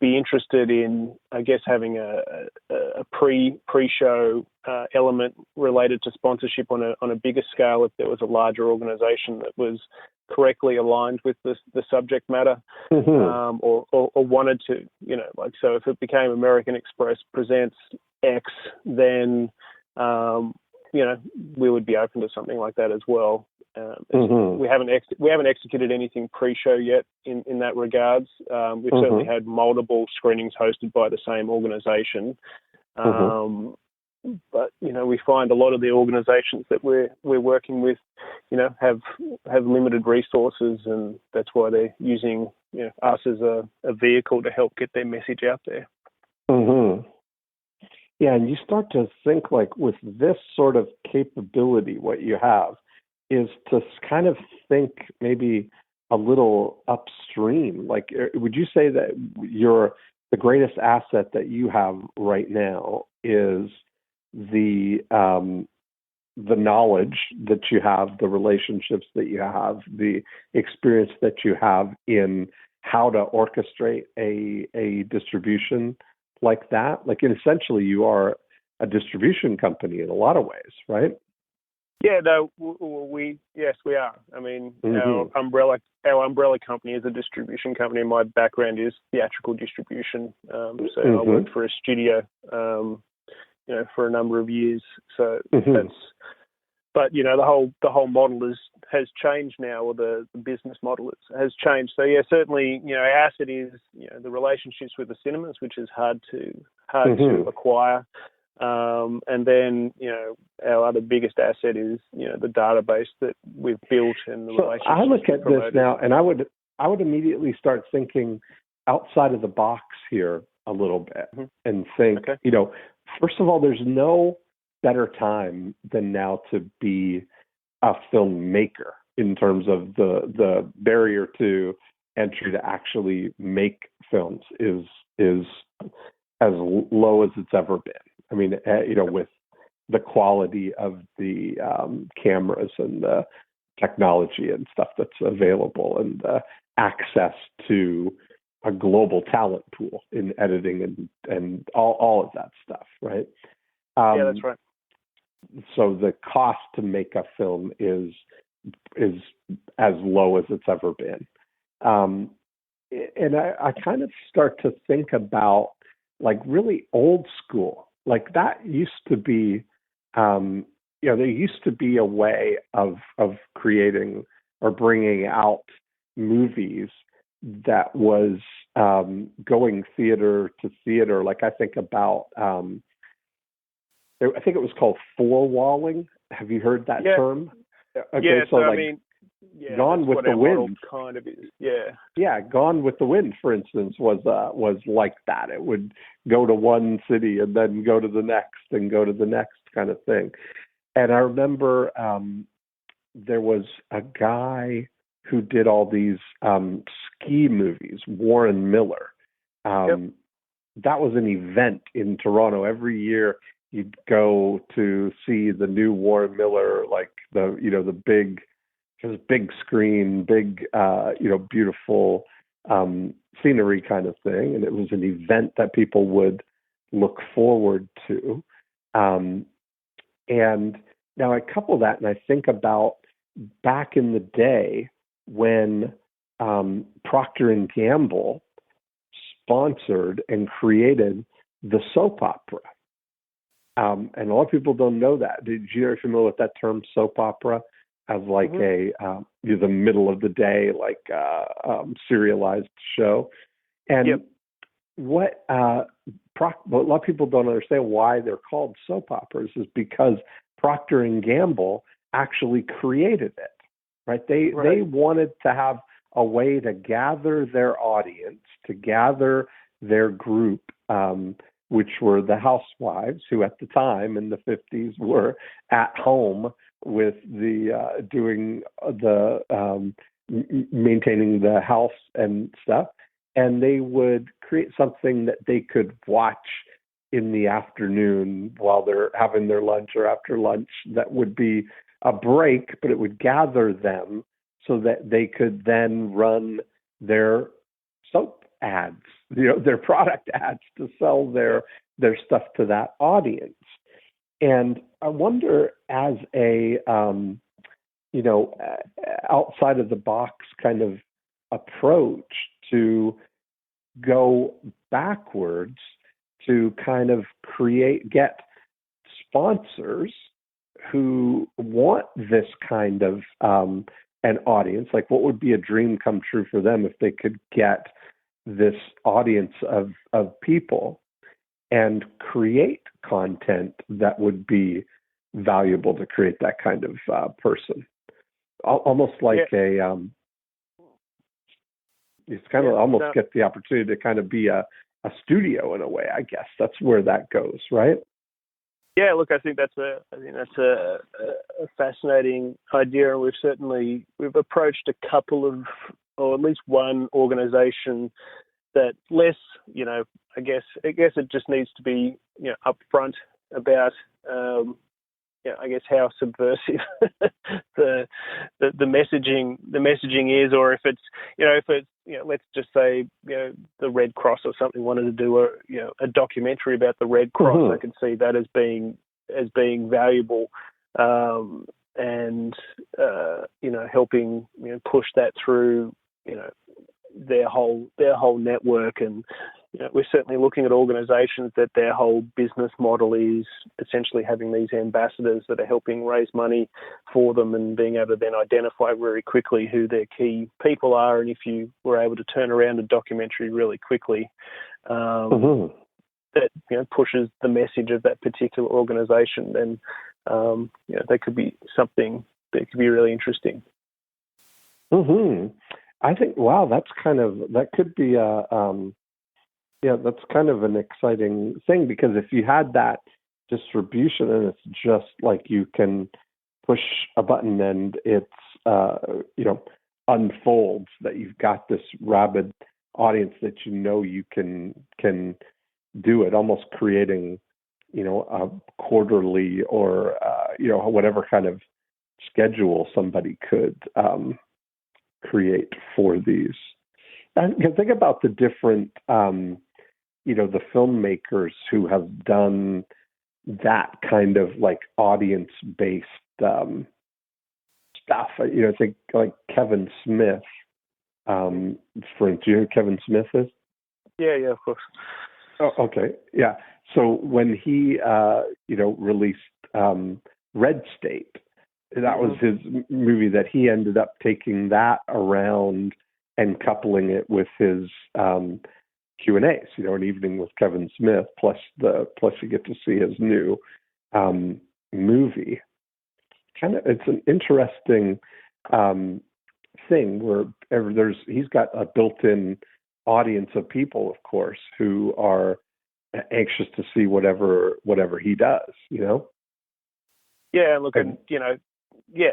be interested in, I guess, having a pre-show element related to sponsorship on a bigger scale if there was a larger organization that was correctly aligned with the subject matter, or wanted to, so if it became American Express presents X, then we would be open to something like that as well. We haven't executed anything pre-show yet in that regards. We've certainly had multiple screenings hosted by the same organisation, but we find a lot of the organisations that we're working with, have limited resources, and that's why they're using us as a vehicle to help get their message out there. Yeah, and you start to think like with this sort of capability, what you have is to kind of think maybe a little upstream. Like, would you say that the greatest asset that you have right now is the knowledge that you have, the relationships that you have, the experience that you have in how to orchestrate a distribution like that? Like, essentially, you are a distribution company in a lot of ways, right? Yeah, no, yes, we are. I mean, our umbrella company is a distribution company. My background is theatrical distribution, so I worked for a studio, for a number of years. So that's. But the whole model has changed now, or the business model has changed. So yeah, certainly, our asset is the relationships with the cinemas, which is hard to acquire. And then, our other biggest asset is, the database that we've built and the relationships. I look at this now, and I would immediately start thinking outside of the box here a little bit and think, first of all, there's no better time than now to be a filmmaker in terms of the barrier to entry to actually make films is as low as it's ever been. I mean, with the quality of the cameras and the technology and stuff that's available, and access to a global talent pool in editing and all of that stuff, right? Yeah, that's right. So the cost to make a film is as low as it's ever been. And I kind of start to think about like really old school. Like that used to be, there used to be a way of creating or bringing out movies that was going theater to theater. Like I think about, I think it was called four-walling. Have you heard that term? Okay, so Gone with the Wind kind of is. Yeah. Yeah, Gone with the Wind, for instance, was like that. It would go to one city and then go to the next and go to the next kind of thing. And I remember there was a guy who did all these ski movies, Warren Miller. That was an event in Toronto every year. You'd go to see the new Warren Miller, like the big screen, big beautiful scenery kind of thing, and it was an event that people would look forward to. And now I couple that, and I think about back in the day when Procter and Gamble sponsored and created the soap opera. And a lot of people don't know that. Did you ever familiar with that term, soap opera, as like the middle of the day, like serialized show? And what a lot of people don't understand why they're called soap operas is because Procter and Gamble actually created it, right? They wanted to have a way to gather their audience, to gather their group, which were the housewives who at the time in the 50s were at home with the doing the maintaining the house and stuff. And they would create something that they could watch in the afternoon while they're having their lunch or after lunch. That would be a break, but it would gather them so that they could then run their soap ads, their product ads to sell their stuff to that audience. And I wonder, as a outside of the box kind of approach to go backwards to kind of get sponsors who want this kind of an audience. Like, what would be a dream come true for them if they could get this audience of people and create content that would be valuable to create that kind of person? Almost like it's kind of almost get the opportunity to kind of be a a studio in a way. I guess that's where that goes, right? Yeah, look, I think that's a fascinating idea, and we've approached a couple of, or at least one organization that less, I guess it just needs to be, upfront about, I guess how subversive the messaging is, or if it's, let's just say, the Red Cross or something wanted to do a documentary about the Red Cross. Mm-hmm. I could see that as being valuable, and helping push that through their whole network. And we're certainly looking at organizations that their whole business model is essentially having these ambassadors that are helping raise money for them and being able to then identify very quickly who their key people are. And if you were able to turn around a documentary really quickly, that pushes the message of that particular organization, then that could be something that could be really interesting. I think, wow, that could be that's kind of an exciting thing, because if you had that distribution and it's just like you can push a button and it's unfolds, that you've got this rabid audience that you can do it, almost creating a quarterly or whatever kind of schedule somebody could create for these. And think about the different the filmmakers who have done that kind of like audience-based stuff. Think like Kevin Smith. For instance, do you know who Kevin Smith is? Yeah, of course. Oh, okay, yeah. So when he released Red State, that was his movie that he ended up taking that around and coupling it with his Q&As, an evening with Kevin Smith, plus you get to see his new movie. It's an interesting thing where he's got a built-in audience of people, of course, who are anxious to see whatever he does, Yeah, look, and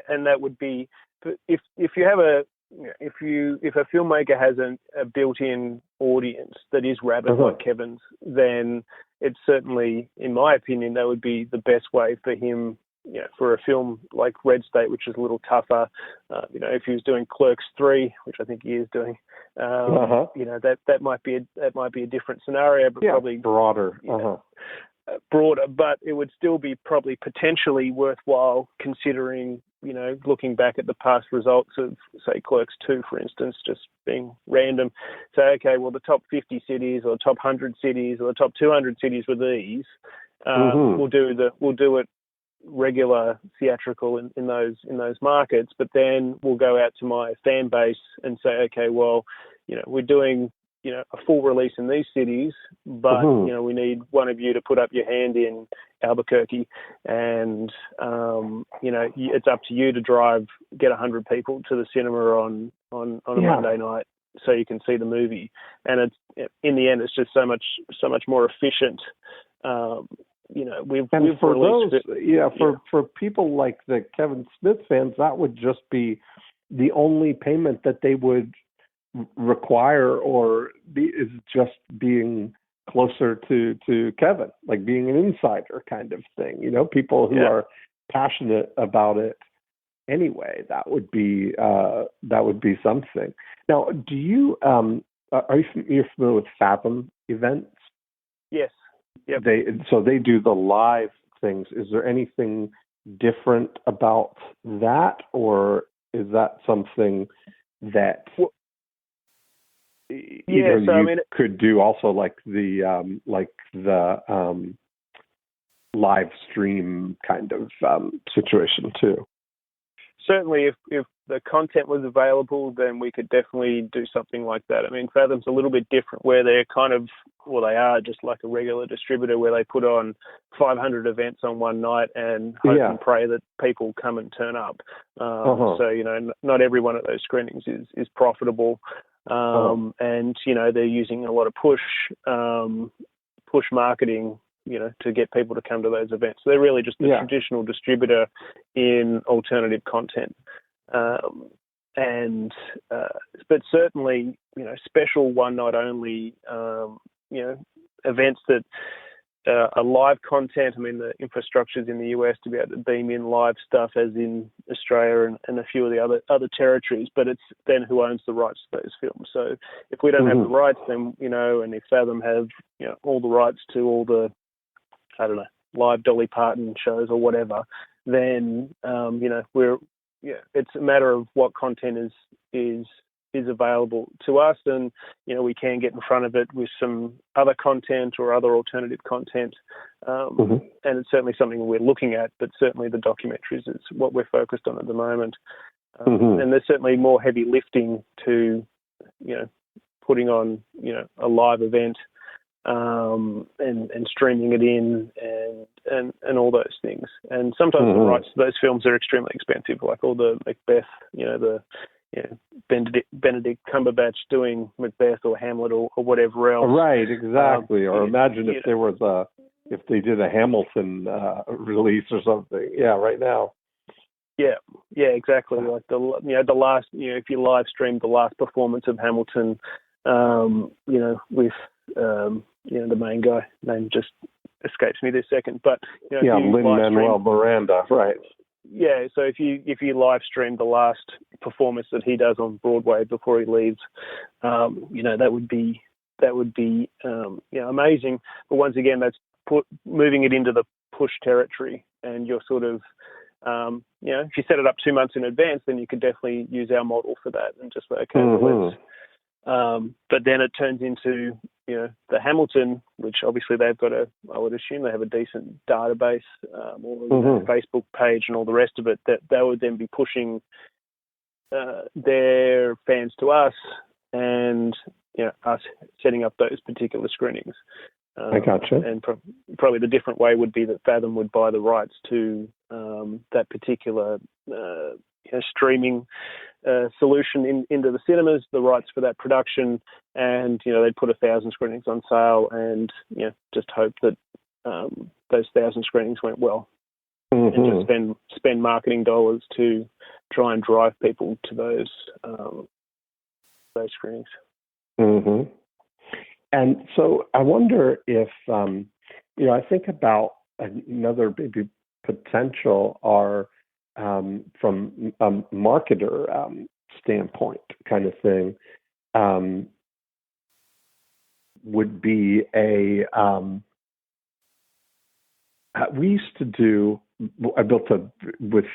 and that would be, if you have if a filmmaker has a built-in audience that is rabid like Kevin's, then it's certainly, in my opinion, that would be the best way for him. For a film like Red State, which is a little tougher, if he was doing Clerks 3, which I think he is doing, that might be a different scenario, but probably broader. Broader, but it would still be probably potentially worthwhile considering, looking back at the past results of, say, Clerks 2, for instance, just being random. Say, okay, well, the top 50 cities or top 100 cities or the top 200 cities were these. We'll do it regular theatrical in those markets, but then we'll go out to my fan base and say, okay, well, we're doing a full release in these cities, but we need one of you to put up your hand in Albuquerque, and it's up to you to get 100 people to the cinema on a Monday night so you can see the movie. And it's, in the end, it's just so much more efficient. For people like the Kevin Smith fans, that would just be the only payment that they would require, is just being closer to Kevin, like being an insider kind of thing. People who are passionate about it anyway. That would be something. Now, do you are you familiar with Fathom events? Yes. Yep. They do the live things. Is there anything different about that, or is that something that could do also, like the live stream kind of situation too? Certainly, if the content was available, then we could definitely do something like that. I mean, Fathom's a little bit different, where they're they are just like a regular distributor, where they put on 500 events on one night and hope and pray that people come and turn up. So, not every one of those screenings is profitable. And they're using a lot of push marketing, to get people to come to those events. So they're really just a traditional distributor in alternative content. But certainly, special one night only, events that are live content. I mean, the infrastructure's in the US to be able to beam in live stuff, as in Australia and a few of the other territories. But it's then who owns the rights to those films. So if we don't have the rights, then and if Fathom have all the rights to all the, I don't know, live Dolly Parton shows or whatever, then it's a matter of what content is available to us, and we can get in front of it with some other content or other alternative content, and it's certainly something we're looking at. But certainly the documentaries is what we're focused on at the moment, and there's certainly more heavy lifting to putting on a live event and streaming it in and all those things. And sometimes the rights to those films are extremely expensive, like all the Macbeth, Benedict Cumberbatch doing Macbeth or Hamlet or whatever else. Right, exactly. Or imagine if there was if they did a Hamilton release or something. Yeah, right now. Yeah, exactly. Like the last, if you live streamed the last performance of Hamilton, with the main guy, name just escapes me this second, but Lin-Manuel Miranda, right? Yeah, so if you live stream the last performance that he does on Broadway before he leaves, that would be amazing. But once again, that's moving it into the push territory, and you're sort of if you set it up 2 months in advance, then you could definitely use our model for that and just say, okay, but then it turns into the Hamilton, which obviously they've got I would assume they have a decent database, or Facebook page and all the rest of it, that they would then be pushing their fans to us, and us setting up those particular screenings. I gotcha. And probably the different way would be that Fathom would buy the rights to that particular streaming solution into the cinemas, the rights for that production, and they'd put 1,000 screenings on sale, and just hope that those 1,000 screenings went well, and just spend marketing dollars to try and drive people to those screenings. And so I wonder if I think about another maybe potential are from a marketer standpoint kind of thing, would be we used to do, I built with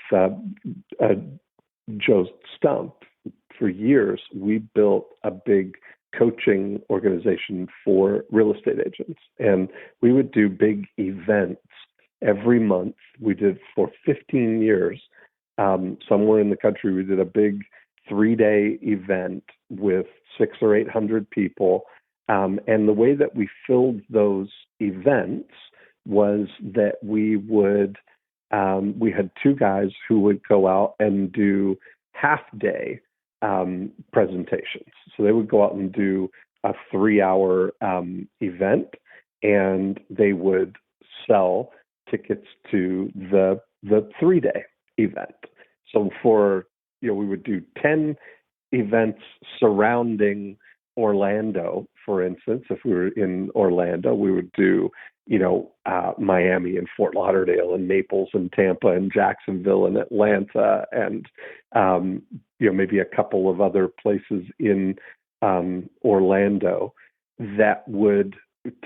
Joe Stump for years, we built a big coaching organization for real estate agents, and we would do big events every month. We did for 15 years. Somewhere in the country, we did a big 3-day event with 600 or 800 people. And the way that we filled those events was that we had 2 guys who would go out and do half-day presentations. So they would go out and do a 3-hour event, and they would sell tickets to the 3-day event. So we would do 10 events surrounding Orlando, for instance. If we were in Orlando, we would do, Miami and Fort Lauderdale and Naples and Tampa and Jacksonville and Atlanta and, maybe a couple of other places in Orlando. That would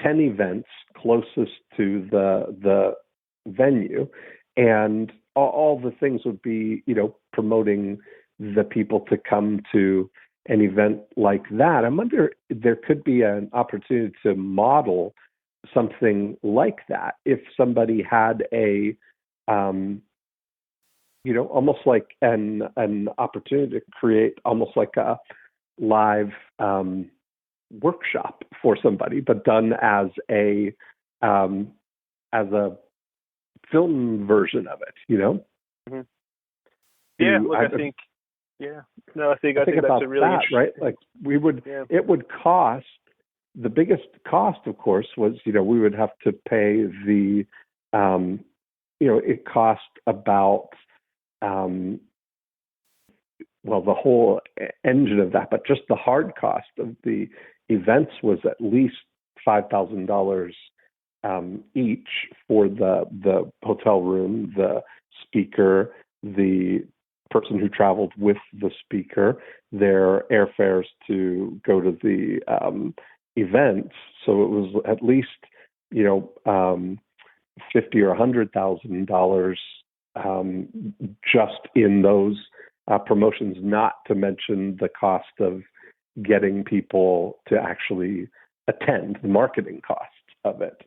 10 events closest to the venue, and all the things would be, promoting the people to come to an event like that. I wonder if there could be an opportunity to model something like that if somebody had a, almost like an opportunity to create almost like a live workshop for somebody, but done as a film version of it, Yeah, look, I think Yeah. No, I think about that's a really that, right? Like it would cost, the biggest cost, of course, was, we would have to pay the, it cost about, the whole engine of that, but just the hard cost of the events was at least $5,000 each for the hotel room, the speaker, the person who traveled with the speaker, their airfares to go to the events. So it was at least, $50,000 or $100,000 just in those promotions, not to mention the cost of getting people to actually attend, the marketing costs of it.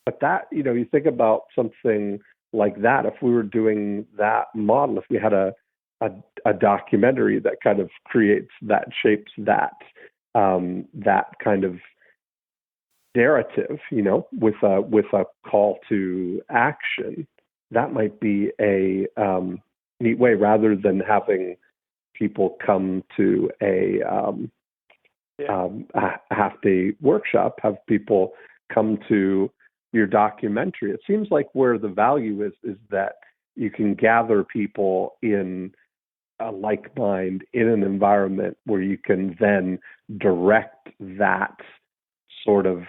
But that, you think about something like that, if we were doing that model, if we had a documentary that kind of creates that, shapes that, that kind of narrative, with a call to action, that might be a neat way, rather than having people come to a half-day workshop, have people come to your documentary. It seems like where the value is that you can gather people in a like mind in an environment where you can then direct that sort of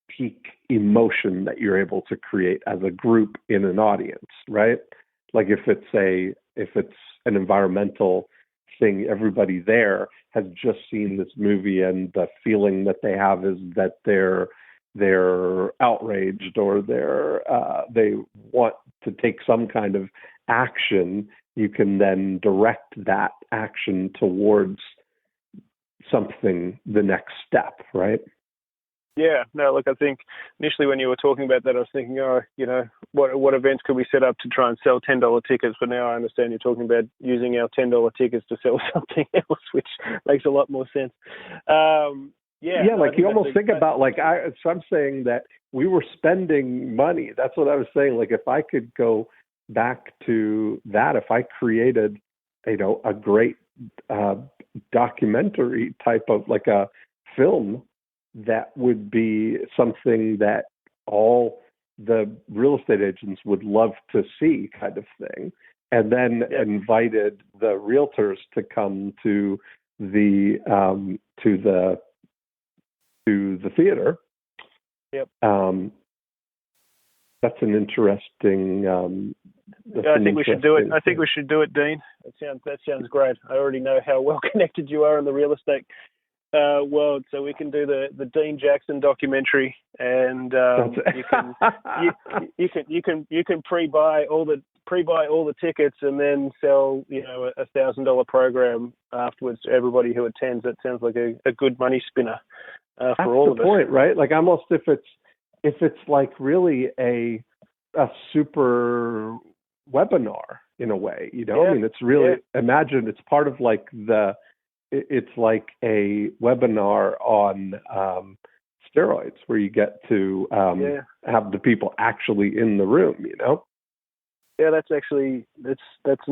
peak emotion that you're able to create as a group in an audience, right? Like if it's an environmental thing, everybody there has just seen this movie, and the feeling that they have is that they're outraged, or they want to take some kind of action. You can then direct that action towards something, the next step, right? Yeah, no, look, I think initially when you were talking about that, I was thinking, what events could we set up to try and sell $10 tickets? But now I understand you're talking about using our $10 tickets to sell something else, which makes a lot more sense. Like you almost think about, so I'm saying that we were spending money. That's what I was saying. Like if I could go back to that, if I created, a great documentary type of, like a film, that would be something that all the real estate agents would love to see, kind of thing. And then invited the realtors to come to the theater. Yep. That's an interesting. I think we should do it. I think we should do it, Dean. That sounds great. I already know how well connected you are in the real estate world, so we can do the Dean Jackson documentary, and you can pre-buy all the tickets, and then sell $1,000 program afterwards to everybody who attends. That sounds like a good money spinner for all of us. That's the point, right? Like almost if it's like really a super webinar in a way, I mean, it's really, imagine it's part of like it's like a webinar on steroids, where you get to have the people actually in the room, Yeah, that's an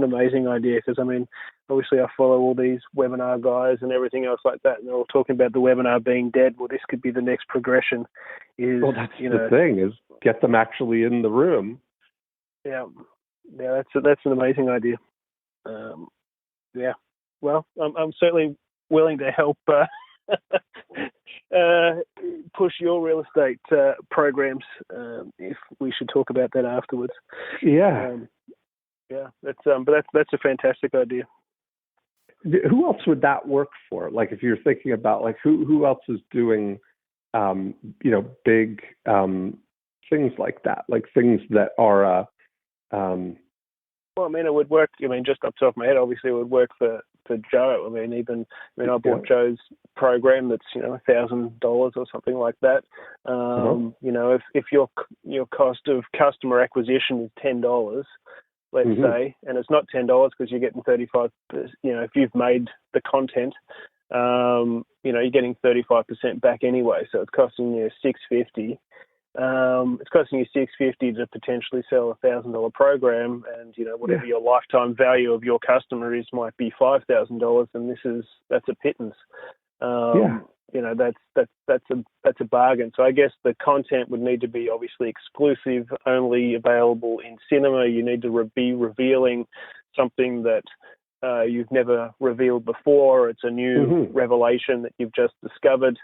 amazing idea, because I mean, obviously I follow all these webinar guys and everything else like that, and they're all talking about the webinar being dead. Well, this could be the next progression. That's the thing, is get them actually in the room. Yeah, that's an amazing idea. Well, I'm certainly willing to help push your real estate programs. If we should talk about that afterwards. That's a fantastic idea. Who else would that work for? Like if you're thinking about like who else is doing big things like that, like things that are well, I mean, it would work. I mean, just up top of my head, obviously, it would work for Joe. I mean, I bought Joe's program that's $1,000 or something like that. If your cost of customer acquisition is $10, let's say, and it's not $10 because you're getting 35%. If you've made the content, you're getting 35% back anyway. So it's costing you $650. it's costing you $650 to potentially sell $1,000 program, and whatever your lifetime value of your customer is might be $5,000, and that's a pittance. That's a bargain. So I guess the content would need to be obviously exclusive, only available in cinema. You need to be revealing something that you've never revealed before. It's a new revelation that you've just discovered.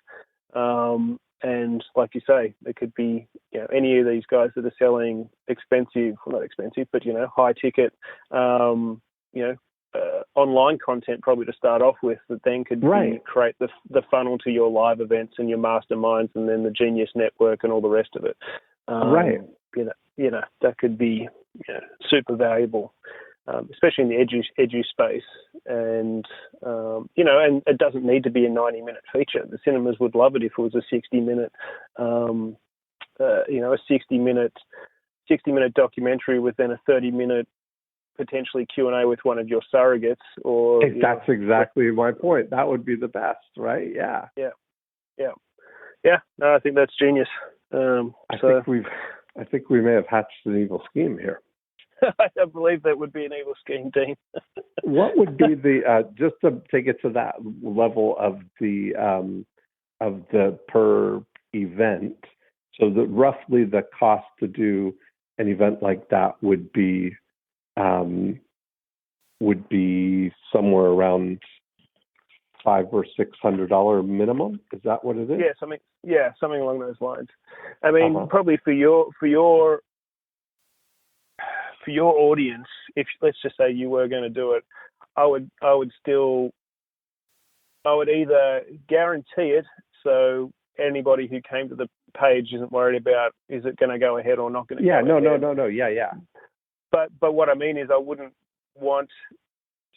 And like you say, there could be any of these guys that are selling expensive, well, not expensive, but high ticket, online content probably to start off with, that then could create the funnel to your live events and your masterminds, and then the Genius Network and all the rest of it. That could be super valuable. Especially in the edu space, and and it doesn't need to be a 90-minute feature. The cinemas would love it if it was a 60-minute, a 60-minute documentary with then a 30-minute potentially Q&A with one of your surrogates. Or that's exactly my point. That would be the best, right? Yeah. No, I think that's genius. I think we may have hatched an evil scheme here. I don't believe that would be an evil scheme, Dean. What would be the just to take it to that level of the per event? So that roughly the cost to do an event like that would be somewhere around $500 or $600 minimum. Is that what it is? Something along those lines. I mean, probably for your audience, if let's just say you were going to do it, I would either guarantee it, so anybody who came to the page isn't worried about is it going to go ahead or not going to go ahead. No. But what I mean is I wouldn't want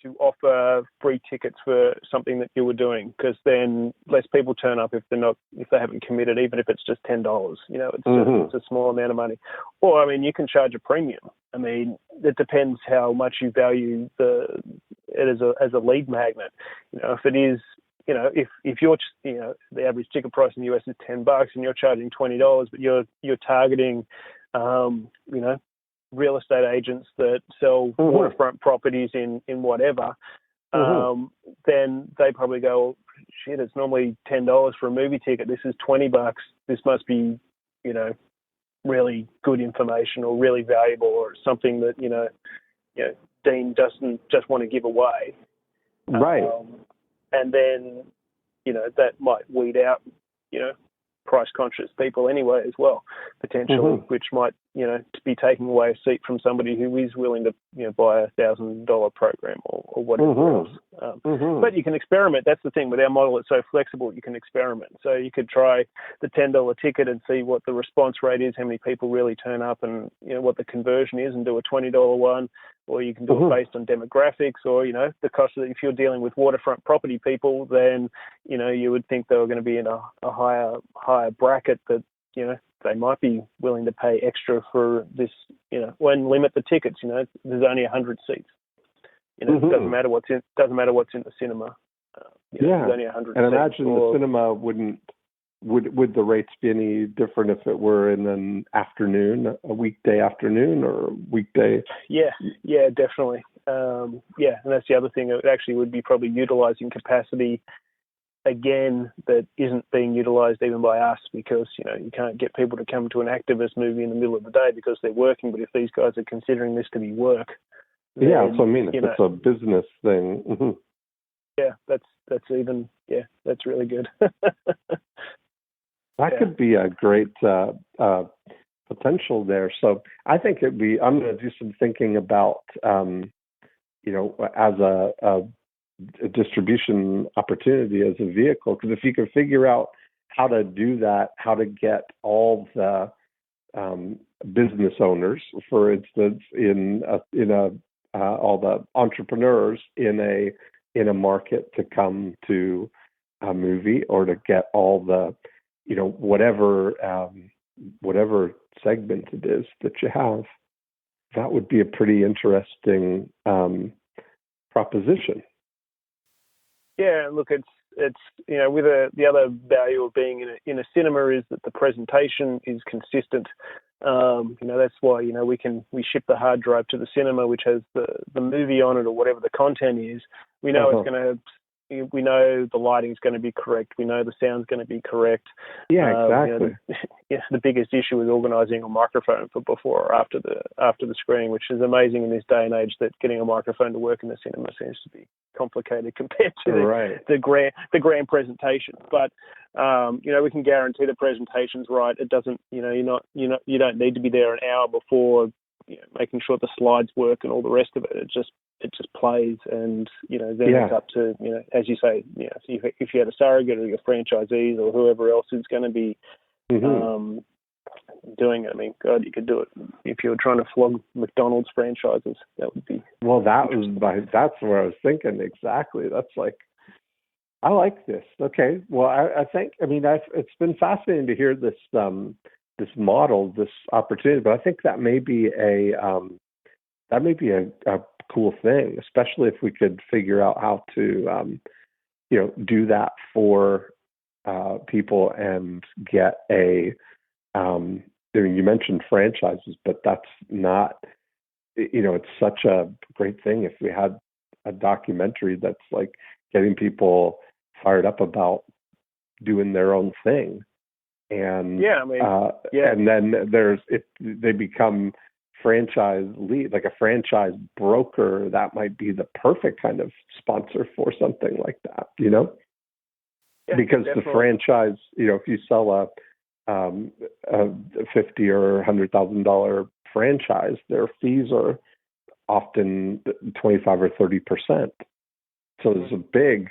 to offer free tickets for something that you were doing, because then less people turn up if they haven't committed, even if it's just $10. It's a small amount of money. Or, I mean, you can charge a premium. I mean, it depends how much you value it as a lead magnet. If it is, if you're, the average ticket price in the US is $10 and you're charging $20, but you're targeting, real estate agents that sell waterfront properties in whatever, then they probably go, shit, it's normally $10 for a movie ticket. This is $20. This must be, really good information or really valuable, or something that, Dean doesn't just want to give away. Right. And then, that might weed out, price conscious people anyway as well, potentially, which might, be taking away a seat from somebody who is willing to, buy $1,000 program or whatever else. But you can experiment. That's the thing with our model. It's so flexible. You can experiment. So you could try the $10 ticket and see what the response rate is, how many people really turn up, and what the conversion is, and do a $20 one. Or you can do it based on demographics, or the cost of it. If you're dealing with waterfront property people, then you would think they were going to be in a higher bracket, that they might be willing to pay extra for this. When limit the tickets. There's only 100 seats. It doesn't matter what's in the cinema. There's only 100 and seats. Imagine the cinema wouldn't. Would the rates be any different if it were in an afternoon, a weekday afternoon, or weekday? Yeah, definitely. And that's the other thing. It actually would be probably utilizing capacity again that isn't being utilized even by us, because you can't get people to come to an activist movie in the middle of the day because they're working. But if these guys are considering this to be work, then, so I mean, if it's a business thing. That's really good. That could be a great potential there. So I think I'm going to do some thinking about, as a distribution opportunity, as a vehicle. Because if you can figure out how to do that, how to get all the business owners, for instance, all the entrepreneurs in a market to come to a movie, or to get all the whatever segment it is that you have, that would be a pretty interesting proposition. Yeah, look, it's with the other value of being in a cinema is that the presentation is consistent. That's why we ship the hard drive to the cinema, which has the movie on it or whatever the content is. We know it's going to. We know the lighting's going to be correct. We know the sound's going to be correct. Yeah, exactly. The biggest issue is organising a microphone for before or after the screening, which is amazing in this day and age that getting a microphone to work in the cinema seems to be complicated compared to the grand presentation. But we can guarantee the presentation's right. It doesn't. You don't need to be there an hour before. Making sure the slides work and all the rest of it. It just plays, and then it's up to as you say, if you had a surrogate or your franchisees or whoever else is going to be doing it. I mean, God, you could do it if you were trying to flog McDonald's franchises. That would be that's where I was thinking exactly. That's like, I like this. Okay, well, I think it's been fascinating to hear this model, this opportunity, but I think that may be a cool thing, especially if we could figure out how to do that for people and get a you mentioned franchises, but that's not it's such a great thing if we had a documentary that's like getting people fired up about doing their own thing. And and then they become franchise lead, like a franchise broker. That might be the perfect kind of sponsor for something like that, because definitely. The franchise, if you sell a $50,000 or $100,000 franchise, their fees are often 25 or 30%. So there's a big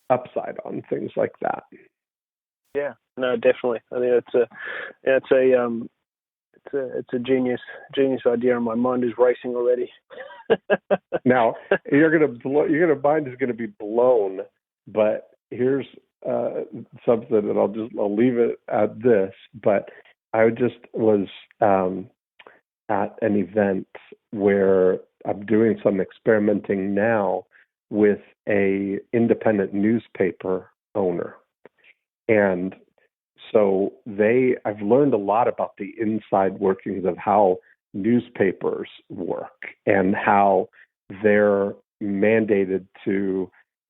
upside on things like that. Yeah, no, definitely. I think it's a genius idea, and my mind is racing already. Now your mind is gonna be blown. But here's something that I'll leave it at this. But I just was at an event where I'm doing some experimenting now with a independent newspaper owner. And so I've learned a lot about the inside workings of how newspapers work and how they're mandated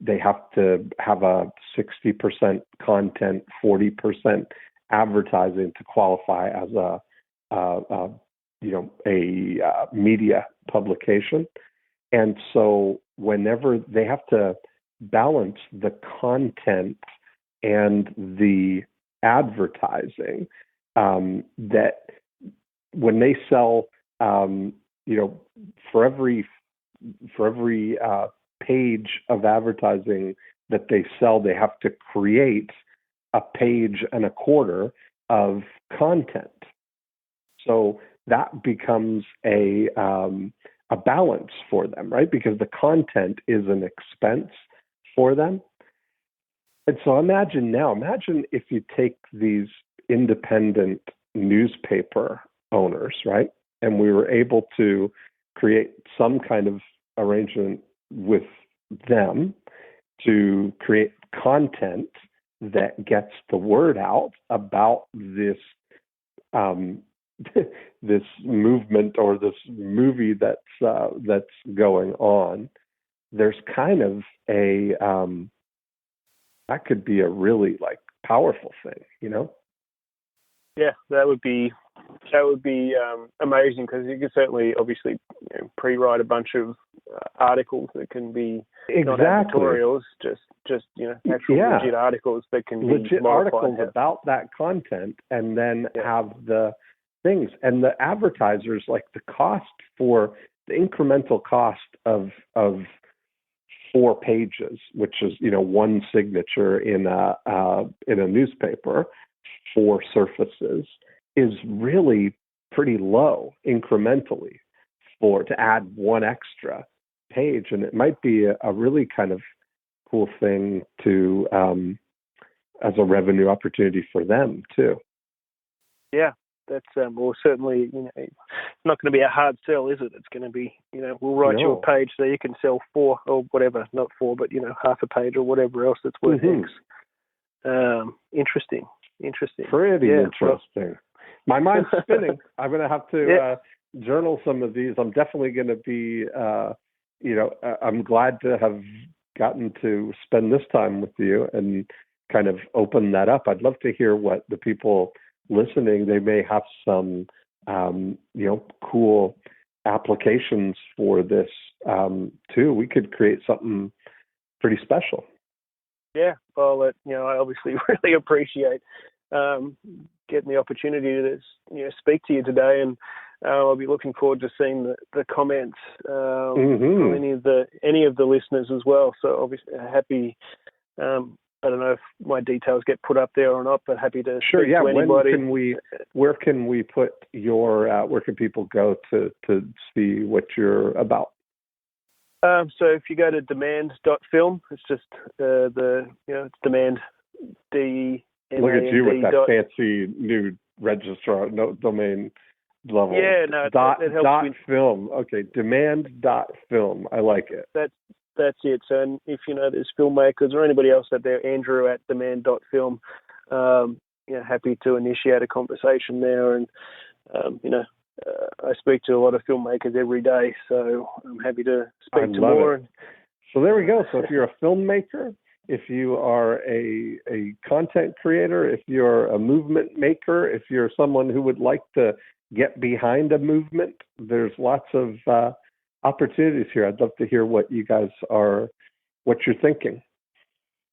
they have to have a 60% content, 40% advertising to qualify as a media publication. And so whenever they have to balance the content and the advertising, that when they sell, for every page of advertising that they sell, they have to create a page and a quarter of content. So that becomes a balance for them, right? Because the content is an expense for them. And so imagine if you take these independent newspaper owners, right? And we were able to create some kind of arrangement with them to create content that gets the word out about this this movement or this movie that's going on. There's kind of that could be a really powerful thing, Yeah, that would be amazing, because you could certainly obviously pre-write a bunch of articles that can be not editorials, just actual legit articles that can legit be articles about that content, and then have the things and the advertisers, like the cost for the incremental cost of 4 pages, which is one signature in a newspaper, 4 surfaces, is really pretty low incrementally to add 1 extra page. And it might be a really kind of cool thing to as a revenue opportunity for them too. Yeah, that's well, certainly, it's not going to be a hard sell, is it? It's going to be, we'll write you a page so you can sell 4 or whatever, not 4, but half a page or whatever else that's worth X. Interesting. Pretty interesting. My mind's spinning. I'm going to have to journal some of these. I'm definitely going to be, I'm glad to have gotten to spend this time with you and kind of open that up. I'd love to hear what the people listening, they may have some, cool applications for this too. We could create something pretty special. Yeah, well, I obviously really appreciate getting the opportunity to speak to you today, and I'll be looking forward to seeing the comments from any of the listeners as well. So obviously happy. I don't know if my details get put up there or not, but happy to speak to anybody. Where can we put where can people go to see what you're about? So if you go to Demand.Film, it's just it's Demand, D-E-M-A-N-D. Look at you with that fancy new registrar, no domain level. Yeah, no, it helps dot film. Okay, Demand.Film. I like it. That's it. So and if there's filmmakers or anybody else out there, Andrew at Demand.Film, happy to initiate a conversation there. And I speak to a lot of filmmakers every day, so I'm happy to speak to more. So there we go. So if you're a filmmaker, if you are a content creator, if you're a movement maker, if you're someone who would like to get behind a movement, there's lots of opportunities here. I'd love to hear what you're thinking.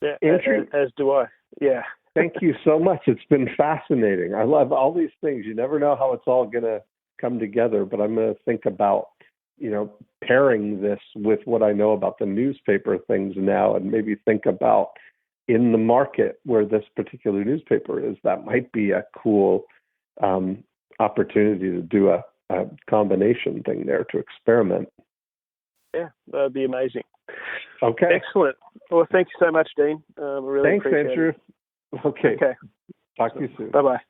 Yeah, Andrew, as do I. Yeah. Thank you so much. It's been fascinating. I love all these things. You never know how it's all going to come together, but I'm going to think about, pairing this with what I know about the newspaper things now, and maybe think about in the market where this particular newspaper is, that might be a cool opportunity to do a combination thing there to experiment. Yeah, that'd be amazing. Okay. Excellent. Well, thank you so much, Dean. I really Thanks, appreciate Andrew. it. Okay. Talk to you soon. Bye-bye.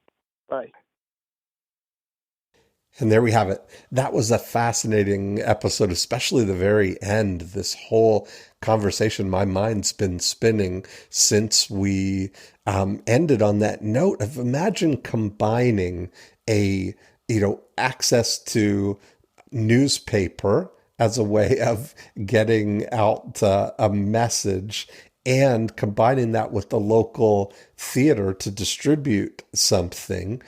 Bye. And there we have it. That was a fascinating episode, especially the very end. This whole conversation, my mind's been spinning since we ended on that note of imagine combining access to newspaper as a way of getting out a message, and combining that with the local theater to distribute something.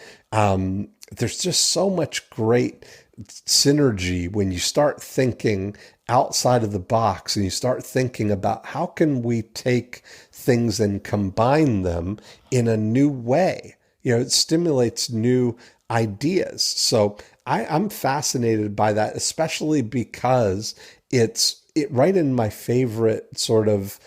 There's just so much great synergy when you start thinking outside of the box and you start thinking about how can we take things and combine them in a new way. It stimulates new ideas. So I'm fascinated by that, especially because it's right in my favorite sort of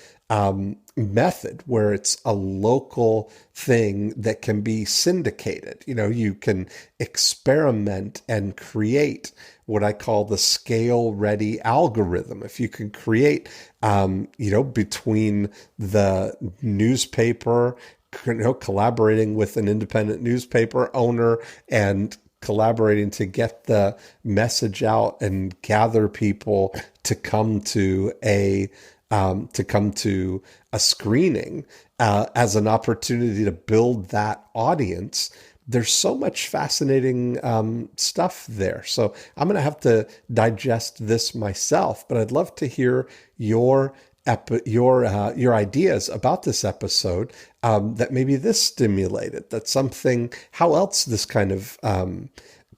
method, where it's a local thing that can be syndicated. You can experiment and create what I call the scale ready algorithm. If you can create, between the newspaper, collaborating with an independent newspaper owner and collaborating to get the message out and gather people to come to a screening as an opportunity to build that audience. There's so much fascinating stuff there. So I'm going to have to digest this myself, but I'd love to hear your ideas about this episode, that maybe this stimulated, that something, how else this kind of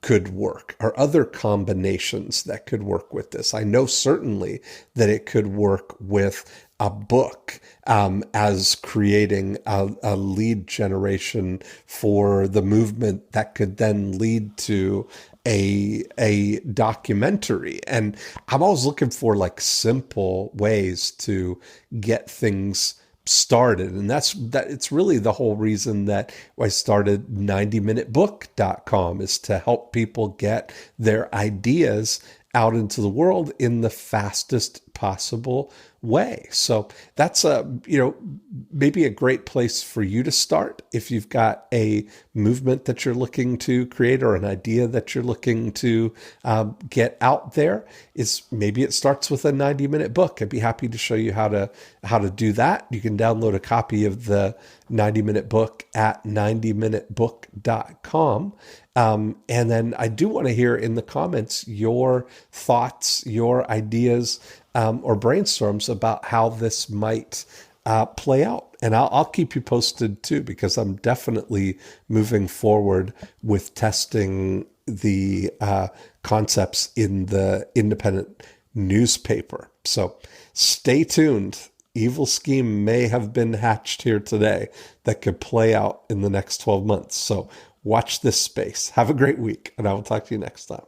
could work, or other combinations that could work with this. I know certainly that it could work with a book as creating a lead generation for the movement that could then lead to a documentary. And I'm always looking for simple ways to get things started. And it's really the whole reason that I started 90minutebook.com, is to help people get their ideas out into the world in the fastest possible way. So that's maybe a great place for you to start if you've got a movement that you're looking to create or an idea that you're looking to get out there. Is maybe it starts with a 90-minute book. I'd be happy to show you how to do that. You can download a copy of the 90-minute book at 90minutebook.com. And then I do want to hear in the comments your thoughts, your ideas, or brainstorms about how this might play out. And I'll keep you posted too, because I'm definitely moving forward with testing the concepts in the independent newspaper. So stay tuned. Evil scheme may have been hatched here today that could play out in the next 12 months. So watch this space. Have a great week, and I will talk to you next time.